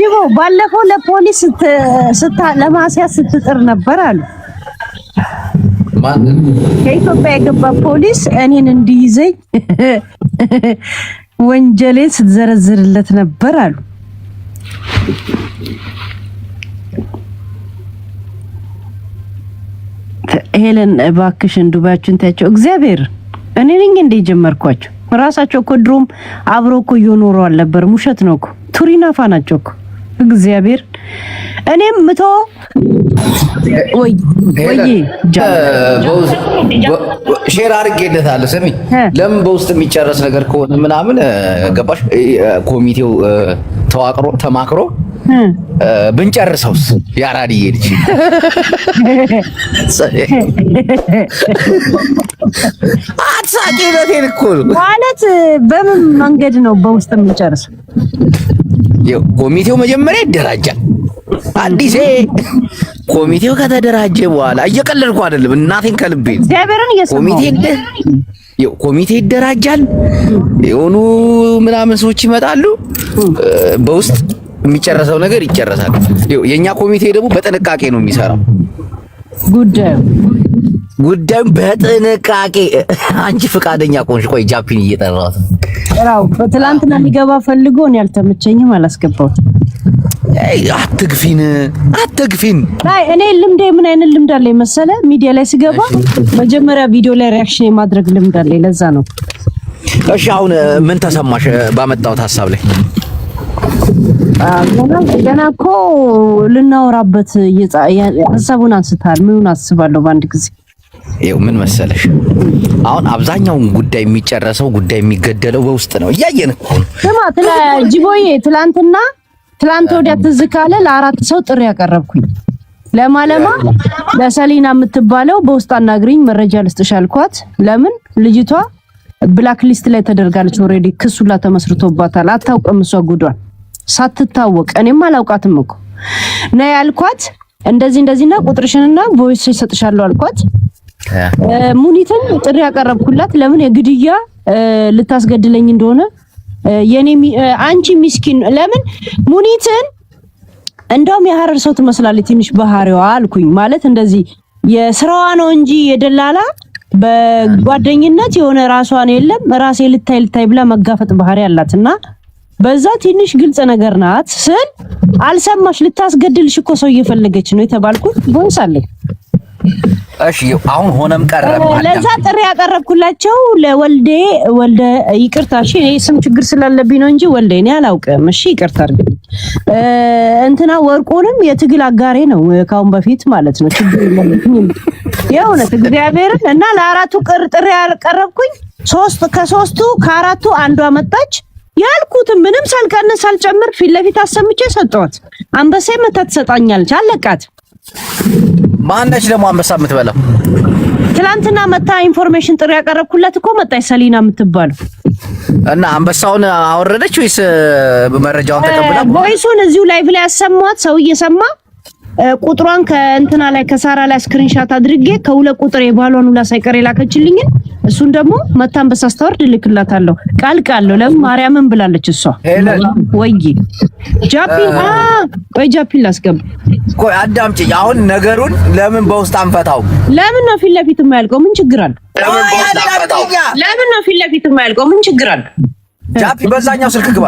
ጅቦ ባለፈው ለፖሊስ ለማስያዝ ስትጥር ነበር አሉ። ከኢትዮጵያ የገባ ፖሊስ እኔን እንዲይዘኝ ወንጀሌን ስትዘረዝርለት ነበር አሉ። ሄለን እባክሽን ዱባያችሁን ታያቸው። እግዚአብሔር እኔ ነኝ እንደ ጀመርኳቸው ራሳቸው እኮ ድሮም አብሮ እኮ እየኖሩ አልነበረም። ውሸት ነው እኮ ቱሪናፋ ናቸው እኮ እግዚአብሔር እኔም ምቶ ወይ ሼር አድርጌለታለሁ። ስሚ ለምን በውስጥ የሚጨረስ ነገር ከሆነ ምናምን ገባሽ ኮሚቴው ተማክሮ ብንጨርሰውስ ያራዲዬ ልጅ አትሳቂበቴን እኮ ማለት በምን መንገድ ነው በውስጥ የምንጨርሰው? ኮሚቴው መጀመሪያ ይደራጃል። አዲስ ኮሚቴው ከተደራጀ በኋላ እየቀለድኩ አይደለም፣ እናቴን ከልቤ እግዚአብሔርን ኮሚቴ ይደራጃል። የሆኑ ምናምን ሰዎች ይመጣሉ። በውስጥ የሚጨረሰው ነገር ይጨረሳል። የኛ ኮሚቴ ደግሞ በጥንቃቄ ነው የሚሰራው ጉዳዩን በጥንቃቄ። አንቺ ፍቃደኛ ቆንሽ? ቆይ ጃፒን እየጠራሁት ነው። በትላንትና ሊገባ ፈልጎ ነው ያልተመቸኝም፣ አላስገባሁትም። አትግፊን። አይ እኔ ልምዴ ምን አይነት ልምድ አለኝ መሰለ? ሚዲያ ላይ ስገባ መጀመሪያ ቪዲዮ ላይ ሪአክሽን የማድረግ ልምድ አለኝ። ለዛ ነው። እሺ አሁን ምን ተሰማሽ ባመጣሁት ሐሳብ ላይ? ገና እኮ ልናወራበት ሐሳቡን አንስታል። ምኑን አስባለሁ በአንድ ጊዜ። ይኸው ምን መሰለሽ አሁን አብዛኛውን ጉዳይ የሚጨረሰው ጉዳይ የሚገደለው በውስጥ ነው። እያየን እኮ ነው። ስማ ጅቦዬ ትላንት ወዲያ ትዝ ካለ ለአራት ሰው ጥሪ ያቀረብኩኝ ለማለማ ለሰሊና የምትባለው በውስጥ አናግሪኝ መረጃ ልስጥሽ አልኳት። ለምን ልጅቷ ብላክ ሊስት ላይ ተደርጋለች። ኦሬዲ ክሱላ ተመስርቶባታል። አታውቅም እሷ ጉዷን ሳትታወቅ። እኔም አላውቃትም እኮ ነው ያልኳት። እንደዚህና ቁጥርሽንና ቮይስ ይሰጥሻለሁ አልኳት። ሙኒትን ጥሪ ያቀረብኩላት ለምን የግድያ ልታስገድለኝ እንደሆነ የኔ አንቺ ምስኪን ለምን ሙኒትን እንደውም የሐረር ሰው ትመስላለች ትንሽ ባህሪዋ አልኩኝ። ማለት እንደዚህ የስራዋ ነው እንጂ የደላላ በጓደኝነት የሆነ ራሷን የለም ራሴ ልታይ ብላ መጋፈጥ ባህሪ አላትና በዛ ትንሽ ግልጽ ነገር ናት ስል አልሰማሽ። ልታስገድልሽ እኮ ሰው እየፈለገች ነው የተባልኩት ቮይስ አለኝ። እሺ አሁን ሆነም ቀረም ለዛ ጥሪ ያቀረብኩላቸው ለወልደ ይቅርታ። እሺ እኔ ስም ችግር ስላለብኝ ነው እንጂ ወልደ እኔ አላውቅም። እሺ ይቅርታ አድርግልኝ። እንትና ወርቁንም የትግል አጋሬ ነው ካሁን በፊት ማለት ነው። ችግር የለብኝም የእውነት እግዚአብሔርን እና ለአራቱ ጥሪ ያቀረብኩኝ ከሶስቱ ከአራቱ አንዷ መጣች። ያልኩትን ምንም ሳልቀንስ ሳልጨምር ፊት ለፊት አሰምቼ ሰጠኋት። አንበሳ መታ ትሰጣኛለች። አለቃት። ማነች ደግሞ አንበሳ የምትበላው? ትላንትና መታ ኢንፎርሜሽን ጥሪ ያቀረብኩላት እኮ መጣች ሰሊና የምትባለው። እና አንበሳውን አወረደች ወይስ መረጃውን ተቀብላ? ቮይሱን እዚሁ ላይቭ ላይ ያሰማት ሰው እየሰማ ቁጥሯን ከእንትና ላይ ከሳራ ላይ ስክሪንሻት አድርጌ ከሁለት ቁጥር የባሏን ሁላ ሳይቀር የላከችልኝ እሱን ደግሞ መታ አንበሳ አስተወርድ ልክላታለሁ። ቃል ለምን ማርያምን ብላለች እሷ። ወይ ጃፒን ላስገባ። ቆይ አዳምጪኝ። አሁን ነገሩን ለምን በውስጥ አንፈታው? ለምን ነው ፊት ለፊት የማያልቀው? ምን ችግር አለ? ለምን ነው ፊት ለፊት የማያልቀው? ምን ችግር አለ? ጃፒ በዛኛው ስልክ ግባ።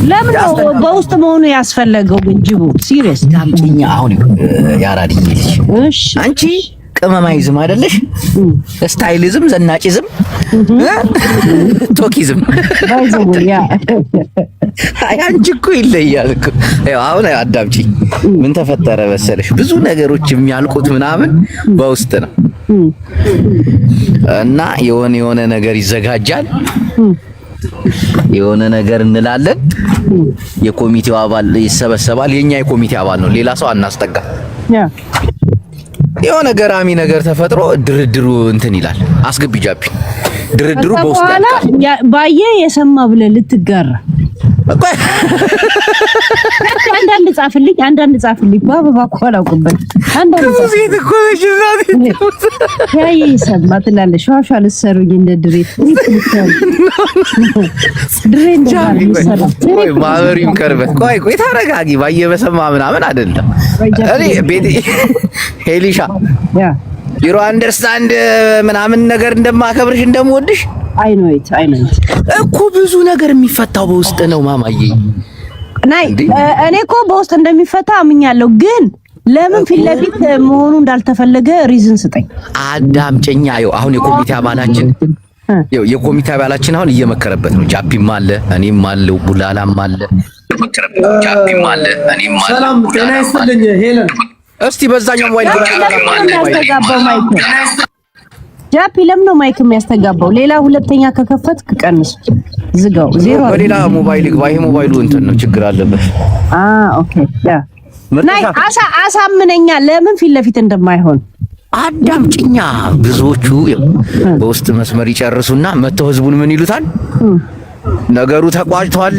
ለምን ነው በውስጥ መሆኑ ያስፈለገው? ግን ጅቡ ሲሪየስ ዳምጪኝ። አሁን ያራዲኝ ልጅ እሺ አንቺ ቅመማይዝም አይደለሽ? ስታይሊዝም፣ ዘናጭዝም፣ ቶኪዝም አንቺ እኮ ይለያል እኮ። አሁን አዳምጪኝ። ምን ተፈጠረ መሰለሽ? ብዙ ነገሮች የሚያልቁት ምናምን በውስጥ ነው እና የሆነ ነገር ይዘጋጃል። የሆነ ነገር እንላለን። የኮሚቴው አባል ይሰበሰባል። የኛ የኮሚቴ አባል ነው፣ ሌላ ሰው አናስጠጋ። የሆነ ገራሚ ነገር ተፈጥሮ ድርድሩ እንትን ይላል። አስገቢ ጃፒ። ድርድሩ በውስጥ ባየ የሰማ ብለህ ልትጋራ አንዳንድ ጻፍልኝ በአበባ እኮ አላውቅበት አንዳንድ ሴት እኮ ነሽ ያይ ሰማ ትላለሽ ሻሻ ልትሰሩኝ እንደ ድሬት ቆይ ማህበሩን ቀርበት ቆይ ታረጋጊ ባየበሰማ ምናምን አይደለም እኔ ቤቴ ሄሊሻ ዩ አንደርስታንድ ምናምን ነገር እንደማከብርሽ እንደምወድሽ አይ ኖ ኢት እኮ ብዙ ነገር የሚፈታው በውስጥ ነው ማማዬ ናይ እኔ እኮ በውስጥ እንደሚፈታ አምኛለሁ ግን ለምን ፊት ለፊት መሆኑ እንዳልተፈለገ ሪዝን ስጠኝ አዳምጨኛ ይኸው አሁን የኮሚቴ አባላችን አሁን እየመከረበት ነው ጃፒም አለ እኔም አለው ቡላላም አለ ጃፒም አለ እኔም አለ ሰላም ጤና ይስጥልኝ ሄለን እስቲ በዛኛው ሞባይል ጃፒ ለምን ነው ማይክ የሚያስተጋባው ሌላ ሁለተኛ ከከፈትክ ቀንስ ዝጋው ዜሮ በሌላ ሞባይል ግባ ይሄ ሞባይሉ እንትን ነው ችግር አለበት ኦኬ ያ ናይ አሳምነኛ ለምን ፊት ለፊት እንደማይሆን አዳምጪኛ ብዙዎቹ በውስጥ መስመር ይጨርሱና መተው ህዝቡን ምን ይሉታል ነገሩ ተቋጭቷል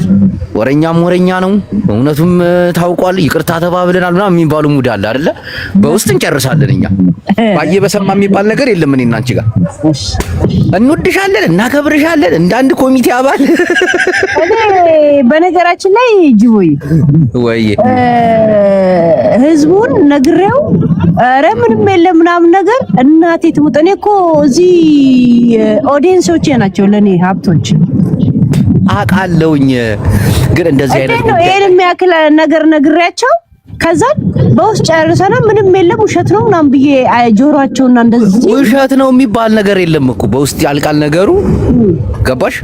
ወረኛም ወረኛ ነው እውነቱም ታውቋል ይቅርታ ተባብለናል ምናምን የሚባሉ ሙድ አለ አይደለ በውስጥ እንጨርሳለን እኛ ባየበሰማ የሚባል ነገር የለም እኔና አንቺ ጋር እንወድሻለን እናከብርሻለን እንዳንድ ኮሚቴ አባል እኔ በነገራችን ላይ ጅቦይ ወይ ህዝቡን ነግሬው ኧረ ምንም የለም ምናምን ነገር እናቴ ትሙት እኔ እኮ እዚህ ኦዲየንሶቼ ናቸው ለኔ ሀብቶች አቃለውኝ ግን እንደዚህ አይነት ነው ይሄን የሚያክል ነገር ነግሬያቸው ከዛ በውስጥ ጨርሰና ምንም የለም ውሸት ነው ምናምን ብዬ ጆሮአቸውና እንደዚህ ውሸት ነው የሚባል ነገር የለም እኮ በውስጥ ያልቃል ነገሩ ገባሽ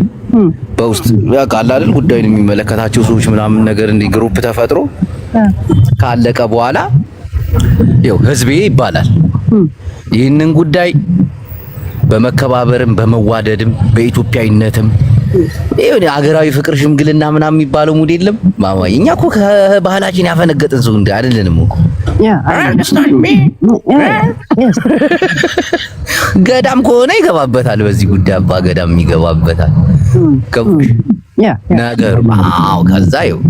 በውስጥ ያውቃል አይደል ጉዳዩን የሚመለከታቸው ሰዎች ምናምን ነገር እንዲ ግሩፕ ተፈጥሮ ካለቀ በኋላ ይኸው ህዝቤ ይባላል ይህንን ጉዳይ በመከባበርም በመዋደድም በኢትዮጵያዊነትም ይሄን አገራዊ ፍቅር ሽምግልና ምናምን የሚባለው ሙድ የለም ማማዬ እኛ እኮ ከባህላችን ያፈነገጥን ሰው እንደ አይደለንም እኮ ገዳም ከሆነ ይገባበታል በዚህ ጉዳይ አባ ገዳም ይገባበታል ከቡሽ ነገር ከዛ ይኸው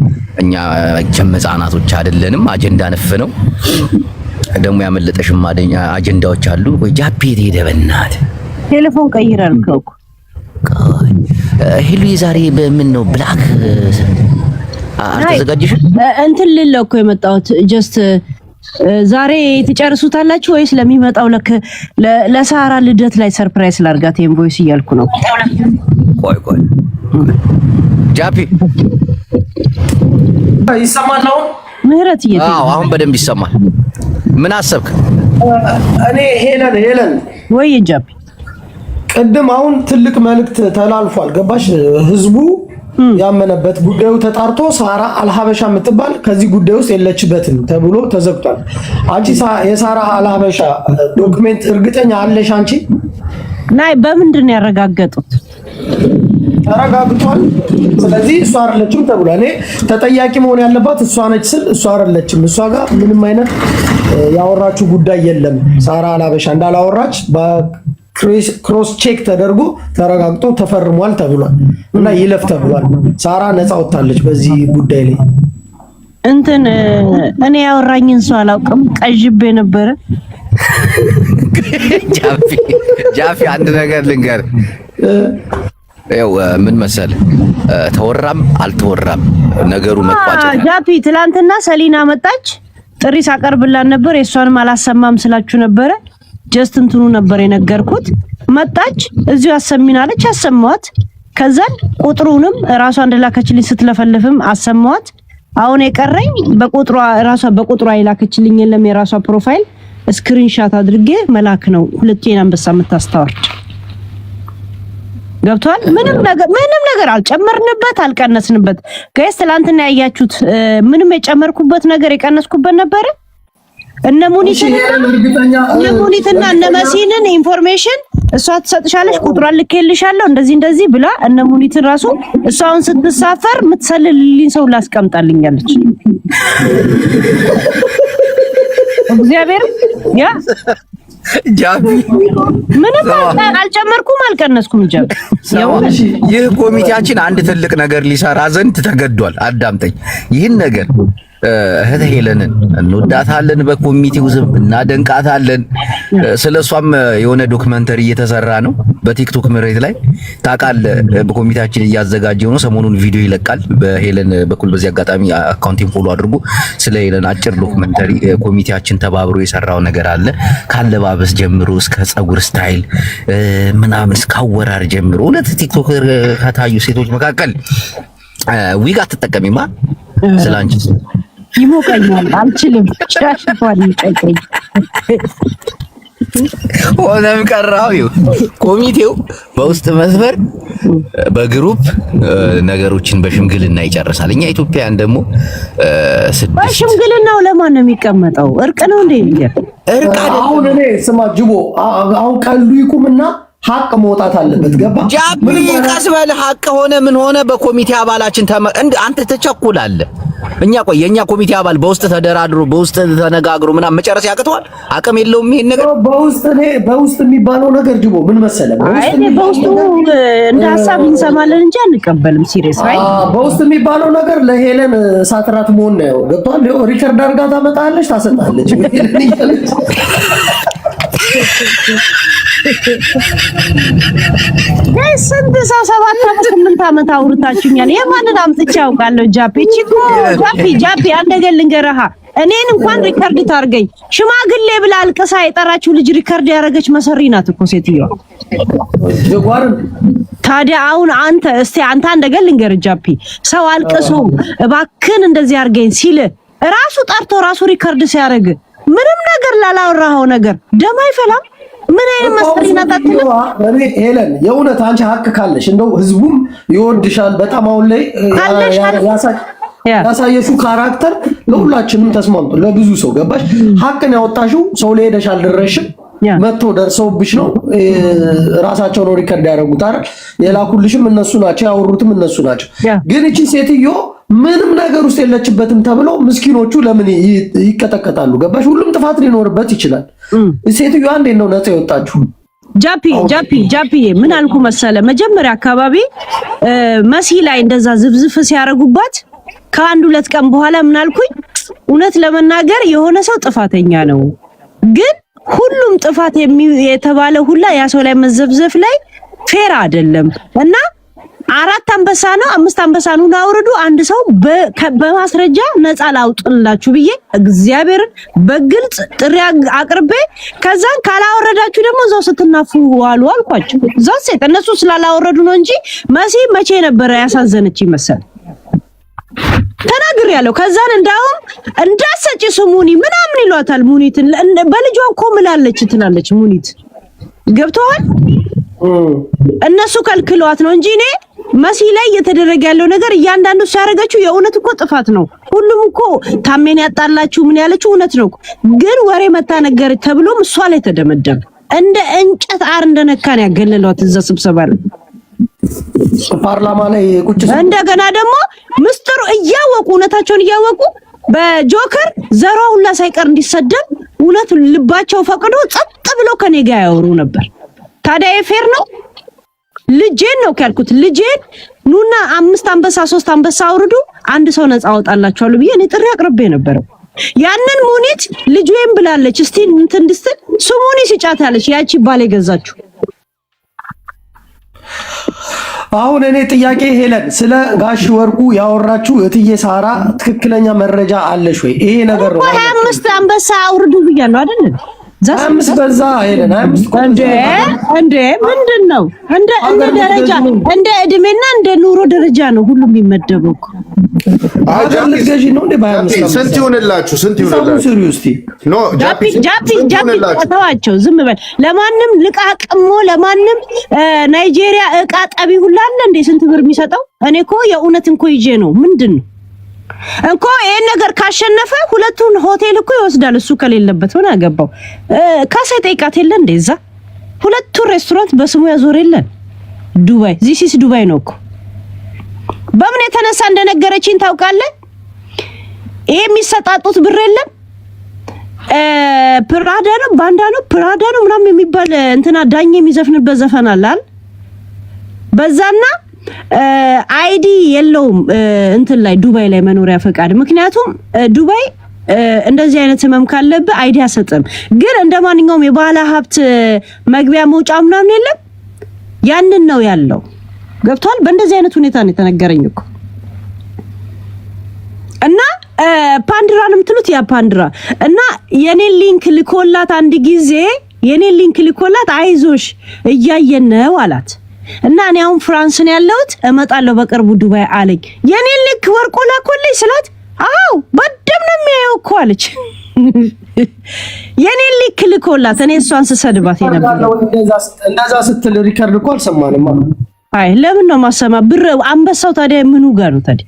እኛ ህፃናቶች አይደለንም አጀንዳ ነፍ ነው ደግሞ ያመለጠሽም አጀንዳዎች አሉ ወይ ጃፒ ሄደ በእናትህ ቴሌፎን ቀይራልከው ሄሉ ዛሬ በምን ነው ብላክ አልተዘጋጀሽ እንትን ልለው እኮ የመጣሁት ጀስት ዛሬ ትጨርሱታላችሁ ወይስ ለሚመጣው ለሳራ ልደት ላይ ሰርፕራይዝ ላርጋት ኢንቮይስ እያልኩ ነው ቆይ ጃፒ ይሰማል አሁን ምህረት አሁን በደንብ ይሰማል ምን አሰብክ እኔ ሄለን ወይ ጃፒ ቀደም አሁን ትልቅ መልእክት ተላልፏል ገባሽ ህዝቡ ያመነበት ጉዳዩ ተጣርቶ ሳራ አልሐበሻ የምትባል ከዚህ ጉዳይ ውስጥ የለችበትም ተብሎ ተዘግቷል አንቺ የሳራ አልሐበሻ ዶክመንት እርግጠኛ አለሽ አንቺ ናይ በምንድን ያረጋገጡት ተረጋግጧል ስለዚህ እሷ አይደለችም ተብሏል እኔ ተጠያቂ መሆን ያለባት እሷ ነች ስል እሷ አይደለችም እሷ ጋር ምንም አይነት ያወራችሁ ጉዳይ የለም ሳራ አልሐበሻ እንዳላወራች ክሮስ ቼክ ተደርጎ ተረጋግጦ ተፈርሟል ተብሏል እና ይለፍ ተብሏል ሳራ ነፃ ወጣለች በዚህ ጉዳይ ላይ እንትን እኔ ያወራኝን ሰው አላውቅም ቀጅቤ ነበር ጃፊ አንድ ነገር ልንገር ያው ምን መሰል ተወራም አልተወራም ነገሩ መቋጨት ጃፒ ትላንትና ሰሊና መጣች ጥሪ ሳቀርብላት ነበር የሷንም አላሰማም ስላችሁ ነበር ጀስት እንትኑ ነበር የነገርኩት መጣች እዚሁ አሰሚናለች አሰማዋት ከዛን ቁጥሩንም ራሷ እንደላከችልኝ ስትለፈልፍም አሰማዋት አሁን የቀረኝ በቁጥሯ ይላከችልኝ የለም የራሷ ፕሮፋይል ስክሪንሻት አድርጌ መላክ ነው ሁለቴን አንበሳ መታስተዋርድ ገብቷል ምንም ነገር አልጨመርንበት አልቀነስንበት ጋይስ ትላንትና ያያችሁት ምንም የጨመርኩበት ነገር የቀነስኩበት ነበር እነ ሙኒትና እነ መሲንን ኢንፎርሜሽን እሷ ትሰጥሻለሽ ቁጥሯን ልኬልሻለሁ እንደዚህ ብላ እነ ሙኒትን ራሱ እሷውን ስትሳፈር ምትሰልልልኝ ሰው ላስቀምጣልኛለች እግዚአብሔር ያ ጃፒ ምንም አልጨመርኩም አልቀነስኩም። ጃፒ ይህ ኮሚቴያችን አንድ ትልቅ ነገር ሊሰራ ዘንድ ተገዷል። አዳምጠኝ። ይህን ነገር እህት ሄለንን እንወዳታለን፣ በኮሚቴው ስም እናደንቃታለን። ስለሷም የሆነ ዶክመንተሪ እየተሰራ ነው በቲክቶክ መሬት ላይ ታውቃለህ። በኮሚቴያችን እያዘጋጀው ነው። ሰሞኑን ቪዲዮ ይለቃል በሄለን በኩል። በዚህ አጋጣሚ አካውንቲንግ ፎሎ አድርጉ። ስለ ሄለን አጭር ዶክመንተሪ ኮሚቴያችን ተባብሮ የሰራው ነገር አለ። ካለባበስ ጀምሮ እስከ ጸጉር ስታይል ምናምን እስከ አወራር ጀምሮ ሁለት ቲክቶክ ከታዩ ሴቶች መካከል ዊግ አትጠቀሚማ ስላንቺ ይሞቀኛል፣ አልችልም። ሻሽፋል ይጠቀኝ ሆነም ቀራው ኮሚቴው በውስጥ መስመር በግሩፕ ነገሮችን በሽምግልና ይጨርሳል። እኛ ኢትዮጵያን ደግሞ በሽምግልናው ለማን ነው የሚቀመጠው? እርቅ ነው እንዴ? እርቅ አሁን እኔ ስማ ጅቦ፣ አሁን ቀሉ ይቁምና ሀቅ መውጣት አለበት። ገባ ጃፒ ቀስ በል። ሀቅ ሆነ ምን ሆነ በኮሚቴ አባላችን አንተ ተቸኩላለህ። እኛ ቆይ የኛ ኮሚቴ አባል በውስጥ ተደራድሮ በውስጥ ተነጋግሮ ምናምን መጨረስ ያቅተዋል። አቅም የለውም ይሄን ነገር በውስጥ የሚባለው ነገር ጅቦ ምን መሰለህ፣ በውስጡ እንደ ሀሳብ እንሰማለን እንጂ አንቀበልም። ሲሪየስ አይ በውስጥ የሚባለው ነገር ለሄለን ሳትራት መሆን ነው። ገብቷል። ሪከርድ አድርጋ ታመጣለች፣ ታሰጣለች። ስንት ሰው 7 ዓመት 8 ዓመት አውርታችሁኛል። የማንን አምጥቼ አውቃለሁ? ጃፒ ቺኮ ጃፒ አንድ ነገር ልንገርህ፣ እኔን እንኳን ሪከርድ ታርገኝ ሽማግሌ ብላ አልቅሳ የጠራችው ልጅ ሪከርድ ያደረገች መሰሪ ናት እኮ ሴትዮዋ። ታዲያ አሁን አንተ አንድ ነገር ልንገርህ ጃፒ፣ ሰው አልቅሶ እባክን እንደዚህ አርገኝ ሲል ራሱ ጠርቶ ራሱ ሪከርድ ሲያደርግ ምንም ነገር ላላወራኸው ነገር ደም አይፈላም? ምን አይነት መስሪና ታጥለ እኔ ሄለን የእውነት አንቺ ሀቅ ካለሽ እንደው ህዝቡም ይወድሻል በጣም። አሁን ላይ ያሳየሽው ካራክተር ለሁላችንም ተስማምቶ ለብዙ ሰው ገባሽ። ሀቅን ያወጣሽው ሰው ላይ ሄደሽ አልደረሽም። መጥቶ ደርሰውብሽ ነው ራሳቸው ነው ሪከርድ ያደረጉት አይደል? የላኩልሽም እነሱ ናቸው፣ ያወሩትም እነሱ ናቸው። ግን እቺ ሴትዮ ምንም ነገር ውስጥ የለችበትም ተብለው ምስኪኖቹ ለምን ይቀጠቀጣሉ? ገባሽ? ሁሉም ጥፋት ሊኖርበት ይችላል። ሴትዮዋ እንዴት ነው ነፃ የወጣችሁ? ጃፒ ምን አልኩ መሰለ፣ መጀመሪያ አካባቢ መሲ ላይ እንደዛ ዝብዝፍ ሲያረጉባት ከአንድ ሁለት ቀን በኋላ ምን አልኩኝ፣ እውነት ለመናገር የሆነ ሰው ጥፋተኛ ነው፣ ግን ሁሉም ጥፋት የተባለ ሁላ ያ ሰው ላይ መዘብዘፍ ላይ ፌር አይደለም እና 4 አንበሳ ነው 5 አንበሳ ነው አውርዱ፣ አንድ ሰው በማስረጃ ነፃ ላውጥላችሁ ብዬ እግዚአብሔርን በግልጽ ጥሪ አቅርቤ ከዛን ካላወረዳችሁ ደግሞ እዛው ስትናፉ ዋሉ አልኳቸው። እዛው ሴት እነሱ ስላላወረዱ ነው እንጂ መሲ መቼ ነበር ያሳዘነች ይመስል ተናግር ያለው። ከዛን እንዳውም እንዳሰጪ ስሙኒ ምናምን ይሏታል። ሙኒትን በልጇ እኮ ምላለች ትላለች። ሙኒት ገብተዋል እነሱ ከልክሏት ነው እንጂ እኔ መሲ ላይ እየተደረገ ያለው ነገር እያንዳንዱ ሲያረጋችሁ የእውነት እኮ ጥፋት ነው። ሁሉም እኮ ታሜን ያጣላችሁ ምን ያለችው እውነት ነው። ግን ወሬ መታ ነገር ተብሎም እሷ ላይ ተደመደመ። እንደ እንጨት አር እንደነካን ያገለሏት እዛ ስብሰባ ላይ ፓርላማ ላይ ቁጭ እንደገና ደግሞ ምስጥሩ እያወቁ እውነታቸውን እያወቁ በጆከር ዘሯ ሁላ ሳይቀር እንዲሰደብ እውነት ልባቸው ፈቅዶ ጸጥ ብሎ ከኔ ጋር ያወሩ ነበር። ታዲያ ፌር ነው? ልጄን ነው ካልኩት ልጄን ኑና 5 አንበሳ 3 አንበሳ አውርዱ አንድ ሰው ነፃ አወጣላችኋለሁ ብዬ እኔ ጥሪ አቅርቤ ነበር። ያንን ሙኒት ልጄን ብላለች። እስቲ እንትን እንድትል ስሙኒ ሲጫታለች ያቺ ባለ ገዛችሁ። አሁን እኔ ጥያቄ ሄለን ስለ ጋሽ ወርቁ ያወራችሁ እትዬ ሳራ ትክክለኛ መረጃ አለሽ ወይ? ይሄ ነገር ነው 25 አንበሳ አውርዱ ብያለሁ አይደል? 25 በዛ ሄለን 25 እንደ ምንድነው? እንደ ደረጃ እንደ እድሜና እንደ ኑሮ ደረጃ ነው ሁሉም የሚመደበው እኮ። ገዢ ነው እንደ በ25 ስንት ይሆንላችሁ? ስንት ይሆንላችሁ? ኖ ጃፒ ተዋቸው፣ ዝም በል። ለማንም ልቃቅሞ ለማንም ናይጄሪያ እቃ ጠቢ ሁላ አለ እንደ ስንት ብር የሚሰጠው? እኔ እኮ የእውነት እንኮ ይዤ ነው ምንድነው እንኮ ይሄን ነገር ካሸነፈ ሁለቱን ሆቴል እኮ ይወስዳል። እሱ ከሌለበት ምን አገባው? ካሳይ ጠይቃት የለ እንደዛ ሁለቱን ሬስቶራንት በስሙ ያዞር የለ ዱባይ ዚስ ዱባይ ነው እኮ። በምን የተነሳ እንደነገረችኝ ታውቃለህ? ይሄ የሚሰጣጡት ብር የለም ፕራዳ ነው ባንዳ ነው ፕራዳ ነው ምናምን የሚባል እንትና ዳኝ የሚዘፍንበት ዘፈን አለ አይደል? በዛና አይዲ የለውም እንትን ላይ ዱባይ ላይ መኖሪያ ፈቃድ። ምክንያቱም ዱባይ እንደዚህ አይነት ህመም ካለብህ አይዲ አሰጥም። ግን እንደማንኛውም የባለ ሀብት መግቢያ መውጫ ምናምን የለም። ያንን ነው ያለው። ገብቷል? በእንደዚህ አይነት ሁኔታ ነው የተነገረኝ እኮ እና ፓንድራን የምትሉት ያ ፓንድራ እና የኔን ሊንክ ልኮላት አንድ ጊዜ የኔን ሊንክ ልኮላት አይዞሽ እያየን ነው አላት። እና እኔ አሁን ፍራንስ ነው ያለሁት እመጣለሁ በቅርቡ ዱባይ አለኝ። የኔን ሊንክ ወርቆ ላኮልኝ ስላት አው በደም ነው የሚያየው እኮ አለች። የኔን ሊንክ ልኮላት እኔ እሷን ስሰድባት የነበረው እንደዛ ስትል ሪከርድ እኮ አልሰማንም። አይ ለምን ነው ማሰማ ብር አንበሳው ታዲያ ምኑ ጋር ነው ታዲያ?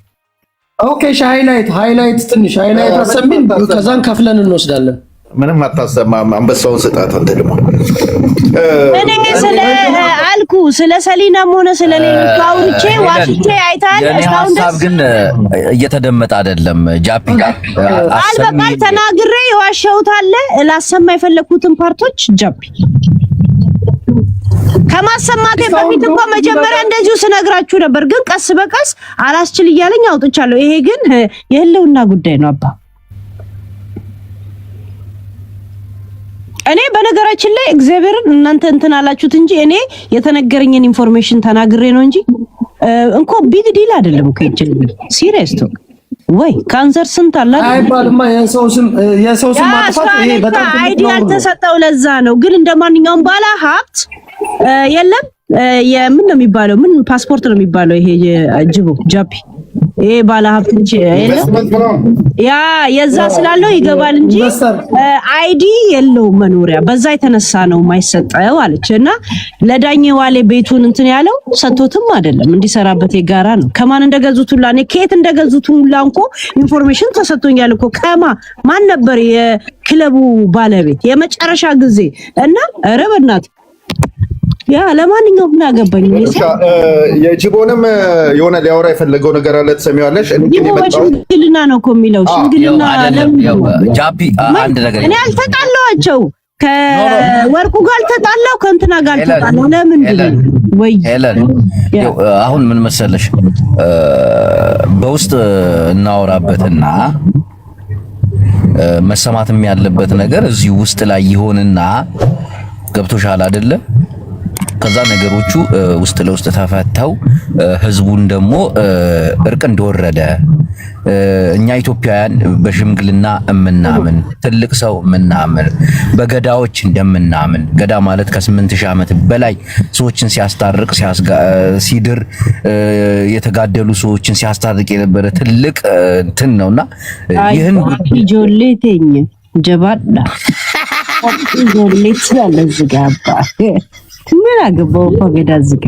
ኦኬ ሃይላይት ትንሽ ሃይላይት አሰሚን ከዛን ከፍለን እንወስዳለን። ምንም አታሰማም። አንበሳውን ስጣት አንተ ደግሞ እኔ ስለ ሰሊናም ሆነ ስለ ሌሎች አውርቼ ዋሽቼ አይታል። እስካሁን ሀሳብ ግን እየተደመጠ አይደለም። ጃፒ አልበቃል ተናግሬ የዋሸሁት አለ ላሰማ የፈለኩትን ፓርቶች ጃፒ ከማሰማቴ በፊት እኮ መጀመሪያ እንደዚሁ ስነግራችሁ ነበር። ግን ቀስ በቀስ አላስችል እያለኝ አውጥቻለሁ። ይሄ ግን የህልውና ጉዳይ ነው አባ። እኔ በነገራችን ላይ እግዚአብሔርን እናንተ እንትን አላችሁት እንጂ እኔ የተነገረኝን ኢንፎርሜሽን ተናግሬ ነው እንጂ እንኮ ቢግ ዲል አይደለም እኮ ይችላል። ሲሪየስ ቶ ወይ ካንሰር ስንት አለ አይባልማ። የሰው ስም ማጥፋት ይሄ በጣም አይዲ ያልተሰጠው ለዛ ነው። ግን እንደማንኛውም ባለ ሀብት የለም የምን ነው የሚባለው? ምን ፓስፖርት ነው የሚባለው? ይሄ ጅቦ ጃፒ ይሄ ባለ ሀብት እንጂ ያ የዛ ስላለው ይገባል እንጂ አይዲ የለውም መኖሪያ። በዛ የተነሳ ነው የማይሰጠው አለች። እና ለዳኘ ዋሌ ቤቱን እንትን ያለው ሰጥቶትም አይደለም እንዲሰራበት የጋራ ነው። ከማን እንደገዙት ሁላ እኔ ከየት እንደገዙት ሁላ እንኮ ኢንፎርሜሽን ተሰጥቶኛል እኮ። ማን ነበር የክለቡ ባለቤት የመጨረሻ ጊዜ እና ኧረ በእናትህ ያ ለማንኛውም ምን አገባኝ። የጅቦንም የሆነ ሊያወራ የፈለገው ነገር አለ ትሰሚዋለሽ? ሽምግልና ነው እኮ የሚለው ሽምግልና። ጃፒ አንድ ነገር እኔ አልተጣላኋቸው ከወርቁ ጋር አልተጣላሁ ከእንትና ጋር አልተጣላሁ። ለምንድን ነው ወይ ሄለን አሁን ምን መሰለሽ በውስጥ እናወራበትና መሰማትም ያለበት ነገር እዚህ ውስጥ ላይ ይሆንና ገብቶሻል አይደለ? ከዛ ነገሮቹ ውስጥ ለውስጥ ተፈተው ህዝቡን ደግሞ እርቅ እንደወረደ እኛ ኢትዮጵያውያን በሽምግልና እምናምን ትልቅ ሰው እምናምን በገዳዎች እንደምናምን ገዳ ማለት ከ8000 ዓመት በላይ ሰዎችን ሲያስታርቅ ሲድር የተጋደሉ ሰዎችን ሲያስታርቅ የነበረ ትልቅ እንትን ነውና ይህን ጆሌቴኝ ጀባዳ ጆሌት ስለዝጋባ ምን አገባው ፈገዳ ዝግ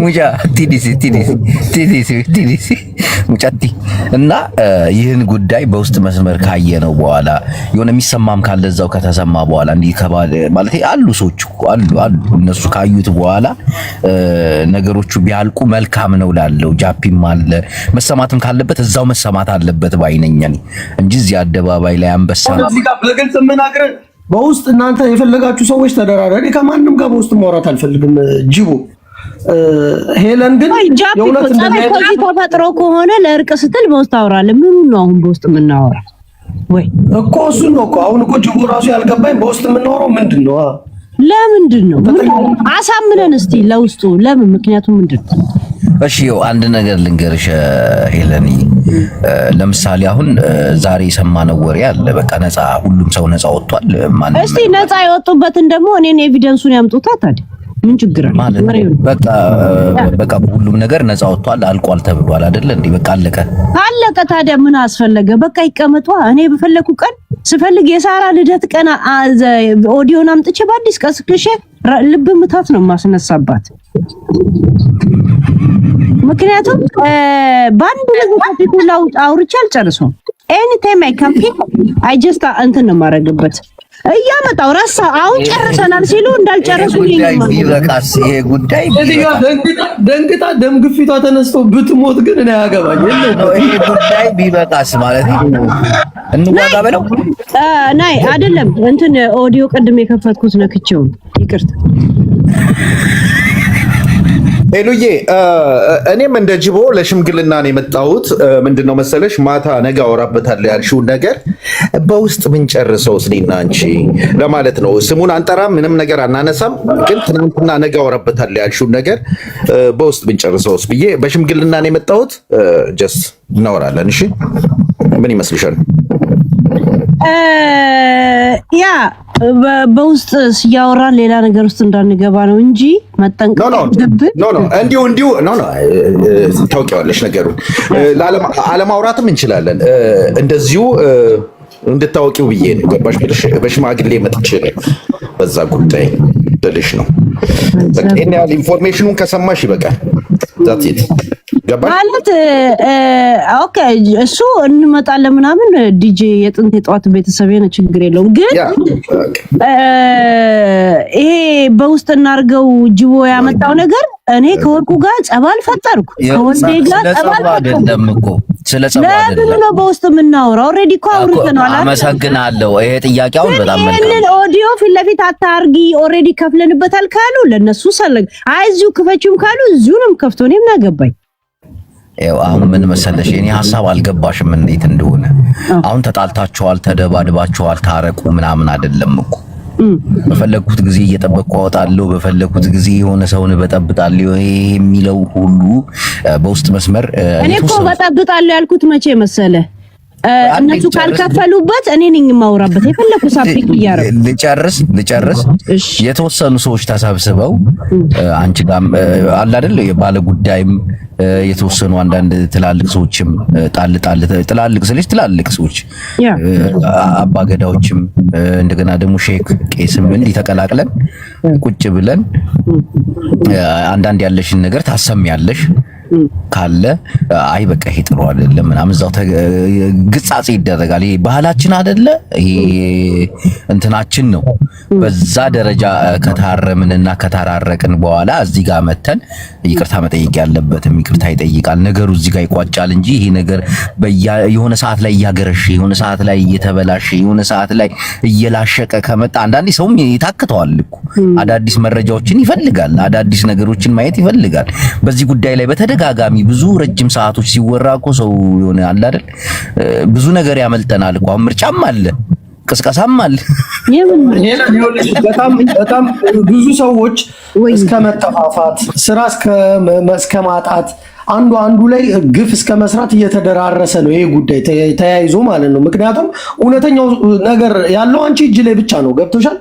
ሙጃ ቲዲሲ ሙጫቲ እና ይህን ጉዳይ በውስጥ መስመር ካየነው በኋላ የሆነ የሚሰማም ካለ እዛው ከተሰማ በኋላ እንዲህ ከባለ ማለት አሉ ሰዎች አሉ እነሱ ካዩት በኋላ ነገሮቹ ቢያልቁ መልካም ነው ላለው ጃፒም አለ መሰማትም ካለበት እዛው መሰማት አለበት ባይነኛል እንጂ እዚህ አደባባይ ላይ አንበሳ እዚህ ጋር በግልጽ የምናገር በውስጥ እናንተ የፈለጋችሁ ሰዎች ተደራራሪ ከማንም ጋር በውስጥ ማውራት አልፈልግም። ጅቦ ሄለን ግን የእውነት እንደዚህ ተፈጥሮ ከሆነ ለእርቅ ስትል በውስጥ አወራለሁ። ምን ነው አሁን በውስጥ የምናወራ ወይ እኮ እሱ ነው እኮ አሁን እኮ ጅቦ ራሱ ያልገባኝ በውስጥ የምናወራው ምንድን ነው? ለምንድን ነው አሳምነን እስቲ ለውስጡ ለምን ምክንያቱም ምንድን ነው? እሺ አንድ ነገር ልንገርሽ ሄለኒ፣ ለምሳሌ አሁን ዛሬ የሰማነው ወሬ አለ። በቃ ነፃ ሁሉም ሰው ነፃ ወጥቷል። እስቲ ነፃ የወጡበትን ደግሞ እኔን ኤቪደንሱን ያምጡታ ታዲያ ምን ችግር አለ? በቃ ሁሉም ነገር ነፃ ወጥቷል አልቋል ተብሏል አይደለ እንዴ? በቃ አለቀ። ታዲያ ምን አስፈለገ? በቃ ይቀመጧ። እኔ በፈለኩ ቀን ስፈልግ የሳራ ልደት ቀን ኦዲዮን አምጥቼ በአዲስ ቀስቅሼ ልብ ምታት ነው ማስነሳባት። ምክንያቱም ባንዱ ለዚህ ቶፒክ አውርቼ አልጨርሰውም። anytime I come here I just እንትን ነው የማደርግበት እያመጣው ረሳ አሁን ጨርሰናል ሲሉ እንዳልጨረሱልኝ ነው ይበቃስ ይሄ ጉዳይ ደንግጣ ደም ግፊቷ ተነስቶ ብትሞት ግን እኔ ያገባኝ ይሄ ጉዳይ ቢበቃስ ማለት ነው እንዋጋ በለው ናይ አይደለም እንትን ኦዲዮ ቀድም የከፈትኩት ነክቼው ይቅርታ ሄሉዬ እኔም እንደ ጅቦ ለሽምግልና ነው የመጣሁት። ምንድነው መሰለሽ ማታ ነገ አወራበታለሁ ያልሽውን ነገር በውስጥ ምን ጨርሰው እኔና አንቺ ለማለት ነው። ስሙን አንጠራም፣ ምንም ነገር አናነሳም። ግን ትናንትና ነገ አወራበታለሁ ያልሽውን ነገር በውስጥ ምን ጨርሰውስ ብዬ በሽምግልና ነው የመጣሁት። ጀስት እናወራለን። እሺ ምን ይመስልሻል? ያ በውስጥ ሲያወራን ሌላ ነገር ውስጥ እንዳንገባ ነው እንጂ መጠንቀቅ እንዲሁ ታውቂዋለሽ ነገሩን አለማውራትም እንችላለን። እንደዚሁ እንድታወቂው ብዬ ነው። ገባሽ? በሽማግሌ መጥቼ በዛ ጉዳይ ልልሽ ነው። በቃ እኔ ያለ ኢንፎርሜሽኑን ከሰማሽ ይበቃል። ዛት ኢት ማለት ኦኬ እሱ እንመጣለን ምናምን ዲጄ የጥንት የጧት ቤተሰብ ነው ችግር የለውም። ግን ይሄ በውስጥ እናርገው ጅቦ ያመጣው ነገር እኔ ከወርቁ ጋር ጸባል ፈጠርኩ ከወንዴ ጋር ጸባል አይደለም እኮ ስለ ጸባል አይደለም ነው በውስጥ የምናወራው። ኦሬዲ እኮ አውርተናል። አመሰግናለሁ። ይሄ ጥያቄውን በጣም መልካም ይሄንን ኦዲዮ ፊት ለፊት አታርጊ ኦሬዲ ከፍለንበታል ካሉ ለነሱ ሰለግ አይዚው ክፈችም ካሉ እዚሁንም ከፍቶ እኔም ናገባኝ። አሁን ምን መሰለሽ የኔ ሐሳብ አልገባሽም እንዴት እንደሆነ። አሁን ተጣልታችኋል፣ ተደባድባችኋል፣ ታረቁ ምናምን አይደለም እኮ በፈለኩት ጊዜ እየጠበቅኩ አወጣለሁ፣ በፈለኩት ጊዜ የሆነ ሰውን በጠብጣለሁ የሚለው ሁሉ በውስጥ መስመር እኔ እኮ በጠብጣለሁ ያልኩት መቼ መሰለ እነሱ ካልከፈሉበት እኔ ነኝ የማወራበት የፈለኩ ሳብክ ይያረው ልጨርስ የተወሰኑ ሰዎች ተሰብስበው አንቺ ጋር አለ አይደል የባለ ጉዳይም የተወሰኑ አንዳንድ ትላልቅ ሰዎችም ትላልቅ ሰዎች አባገዳዎችም እንደገና ደግሞ ሼክ ቄስም እንዲህ ተቀላቅለን ቁጭ ብለን አንዳንድ ያለሽን ነገር ታሰሚያለሽ ካለ አይ በቃ ይሄ ጥሩ አይደለም ምናምን እዛው ግጻጼ ይደረጋል። ይሄ ባህላችን አይደለ ይሄ እንትናችን ነው። በዛ ደረጃ ከታረምንና ከታራረቅን በኋላ እዚህ ጋር መተን ይቅርታ መጠየቅ ያለበትም ይቅርታ ይጠይቃል። ነገሩ እዚህ ጋር ይቋጫል እንጂ ይሄ ነገር የሆነ ሰዓት ላይ እያገረሽ የሆነ ሰዓት ላይ እየተበላሽ የሆነ ሰዓት ላይ እየላሸቀ ከመጣ አንዳንዴ ሰውም ይታክተዋል እኮ አዳዲስ መረጃዎችን ይፈልጋል፣ አዳዲስ ነገሮችን ማየት ይፈልጋል። በዚህ ጉዳይ ላይ በተደጋጋሚ ብዙ ረጅም ሰዓቶች ሲወራ እኮ ሰው የሆነ አለ አይደል ብዙ ነገር ያመልጠናል እኮ ምርጫም አለ ቅስቀሳም አለ። በጣም ብዙ ሰዎች እስከ መጠፋፋት ስራ እስከ ማጣት አንዱ ላይ ግፍ እስከ መስራት እየተደራረሰ ነው ይሄ ጉዳይ ተያይዞ ማለት ነው። ምክንያቱም እውነተኛው ነገር ያለው አንቺ እጅ ላይ ብቻ ነው። ገብቶሻል?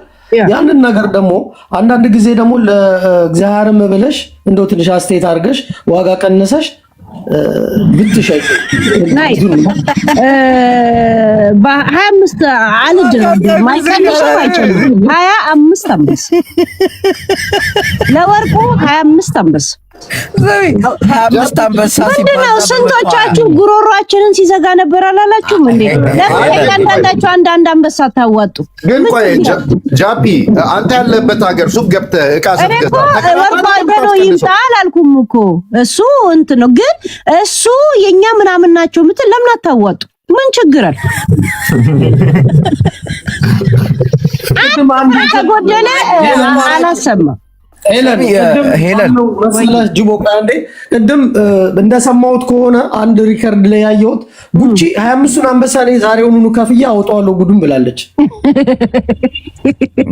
ያንን ነገር ደግሞ አንዳንድ ጊዜ ደግሞ ለእግዚአብሔርም ብለሽ እንደው ትንሽ አስተያየት አድርገሽ ዋጋ ቀንሰሽ ብትሸጪ ናይ በ25 አልደረም ማይቀንስ አይችልም 25 አንበስ ለወርቁ 25 አንበስ ምንድነው? ስንቶቻችሁ ጉሮሯችንን ሲዘጋ ነበር አላላችሁም እንዴ? ለምን እያንዳንዳችሁ አንዳንድ አንበሳ ታዋጡ? ግን ቆይ ጃፒ አንተ ያለበት ሀገር ሱቅ ገብተህ ዕቃ ስትገዛ ወርባደው ይምጣል አልኩም እኮ እሱ እንትን ነው። ግን እሱ የኛ ምናምን ናቸው ምትል ለምን አታዋጡ? ምን ችግር አለ? አንተ ተጎደለ አላሰማ ሄለን መሰለህ ጅቦ አንዴ ቅድም እንደሰማሁት ከሆነ አንድ ሪከርድ ላይ ያየሁት ጉቺ 25ን አንበሳ ላይ ዛሬውኑ ከፍያ አውጣዋለሁ ጉዱም ብላለች።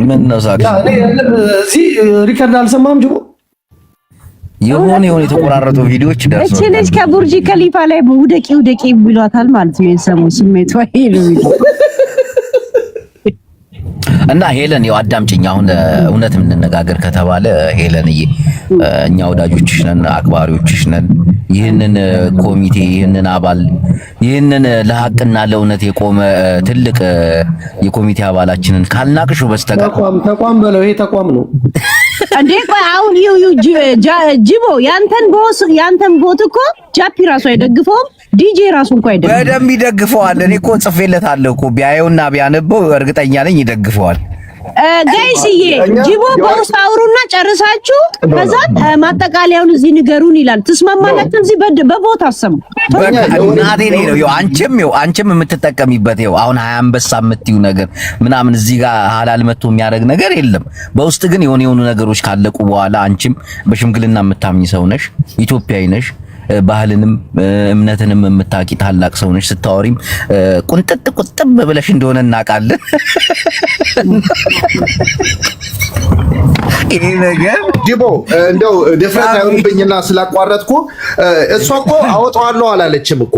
ምን ነው ዛሬ እዚህ ሪከርድ አልሰማህም ጅቦ? የሆነ የተቆራረጡ ቪዲዮዎች ደርሰው እቺ ልጅ ከቡርጂ ከሊፋ ላይ ውደቂ ብሏታል ማለት ነው። የሰሙ ስሜት ወይ ነው እና ሄለን ያው አዳምጪኝ። አሁን እውነት የምንነጋገር ከተባለ ሄለንዬ እኛ ወዳጆችሽ ነን፣ አክባሪዎችሽ ነን። ይህንን ኮሚቴ ይህንን አባል ይህንን ለሐቅና ለእውነት የቆመ ትልቅ የኮሚቴ አባላችንን ካልናቅሹ በስተቀር ተቋም በለው ይሄ ተቋም ነው እንዴ? ቆይ አሁን ጂቦ ያንተን ቦት እኮ ጃፒ ራሱ አይደግፈውም። ዲጄ ራሱ እንኳን አይደለም በደንብ ይደግፈዋል። እኔ እኮ ጽፌለታለሁ እኮ ቢያየውና ቢያነበው እርግጠኛ ነኝ ይደግፈዋል። ጋይስዬ ጂቦ በውስጥ አውሩና ጨርሳችሁ ከዛ ማጠቃለያውን እዚህ ንገሩን ይላል። ትስማማላችሁ? እዚህ በቦታ አሰሙ እናቴ ነው። አንቺም የምትጠቀሚበት አሁን 20 አንበሳ የምትይው ነገር ምናምን እዚህ ጋር ሐላል መጥቶ የሚያደርግ ነገር የለም። በውስጥ ግን የሆኑ ነገሮች ካለቁ በኋላ አንቺም በሽምግልና የምታምኝ ሰው ነሽ፣ ኢትዮጵያዊ ነሽ፣ ባህልንም እምነትንም የምታቂ ታላቅ ሰው ነሽ። ስታወሪም ቁጥብ ብለሽ እንደሆነ እናውቃለን። ይሄ ነገር ዲቦ እንደው ድፍረት አይሆንብኝና ስላቋረጥኩ እሷ እኮ አወጣዋለሁ አላለችም እኮ።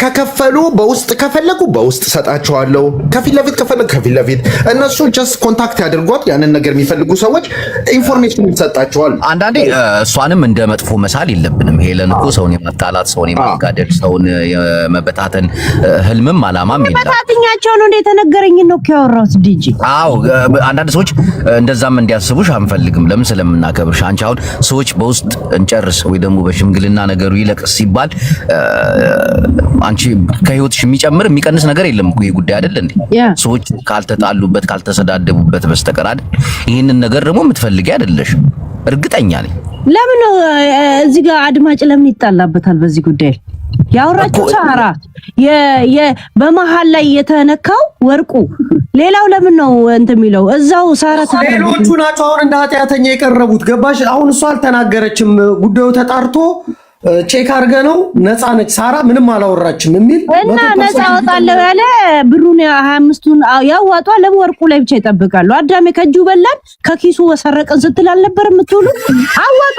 ከከፈሉ በውስጥ ከፈለጉ በውስጥ ሰጣቸዋለሁ፣ ከፊት ለፊት ከፈለጉ ከፊት ለፊት እነሱ ጀስት ኮንታክት ያድርጓት። ያንን ነገር የሚፈልጉ ሰዎች ኢንፎርሜሽን ይሰጣቸዋል። አንዳንዴ እሷንም እንደ መጥፎ መሳል የለብንም። ሄለን እኮ ሰውን የማጣላት ሰውን የማጋደል ሰውን የመበታተን ህልምም አላማም የለም። በታትኛቸው ነው እንደተነገረኝ ነው ያወራሁት ዲጂ። አዎ አንዳንድ ሰዎች እንደዛም እንዲያስቡሽ አንፈልግም። ለምን ስለምናከብርሽ። አንቺ አሁን ሰዎች በውስጥ እንጨርስ ወይ ደግሞ በሽምግልና ነገሩ ይለቅስ ሲባል አንቺ ከህይወትሽ የሚጨምር የሚቀንስ ነገር የለም እኮ ይሄ ጉዳይ አይደል እንዴ? ሰዎች ካልተጣሉበት ካልተሰዳደቡበት በስተቀር አይደል? ይሄንን ነገር ደግሞ የምትፈልጊ አይደለሽ እርግጠኛ ነኝ። ለምን እዚህ ጋር አድማጭ ለምን ይጣላበታል በዚህ ጉዳይ? ያወራችሁ ሳራ በመሃል ላይ የተነካው ወርቁ ሌላው ለምን ነው እንትን የሚለው? እዛው ሳራ ሌሎቹ ናቸው አሁን እንደ ኃጢአተኛ የቀረቡት። ገባሽ? አሁን እሷ አልተናገረችም። ጉዳዩ ተጣርቶ ቼክ አድርገ ነው ነፃ ነች ሳራ ምንም አላወራችም የሚል እና ነፃ ወጣለሁ ያለ ብሩን 25ቱን ያዋጧ። ለምን ወርቁ ላይ ብቻ ይጠብቃሉ? አዳሜ ከእጁ በላን ከኪሱ ወሰረቀን ስትል አልነበር የምትውሉ? አዋጧ።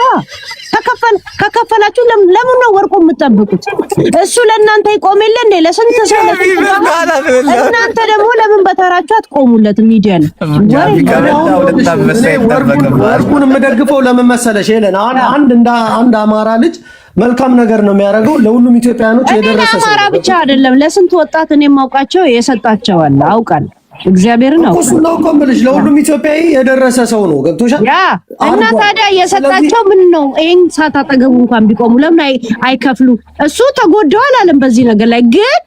ከከፈላችሁ ለምን ነው ወርቁ የምትጠብቁት? እሱ ለእናንተ ይቆም የለ እንዴ? ለስንት ሰው እናንተ ደግሞ ለምን በተራችሁ አትቆሙለት? ሚዲያ ነው ወርቁን የምደግፈው ለምን መሰለሽ ሄለን? አንድ አማራ ልጅ መልካም ነገር ነው የሚያደርገው ለሁሉም ኢትዮጵያኖች የደረሰ ሰው አማራ ብቻ አይደለም፣ ለስንት ወጣት እኔ የማውቃቸው የሰጣቸው አለ አውቃለሁ። እግዚአብሔርን ነው እሱ ነው ቆምልሽ ለሁሉም ኢትዮጵያዊ የደረሰ ሰው ነው። ገብቶሻል? ያ እና ታዲያ የሰጣቸው ምን ነው? ይሄን ሰዓት አጠገቡ እንኳን ቢቆሙ ለምን አይከፍሉ? እሱ ተጎዳው አላለም በዚህ ነገር ላይ ግን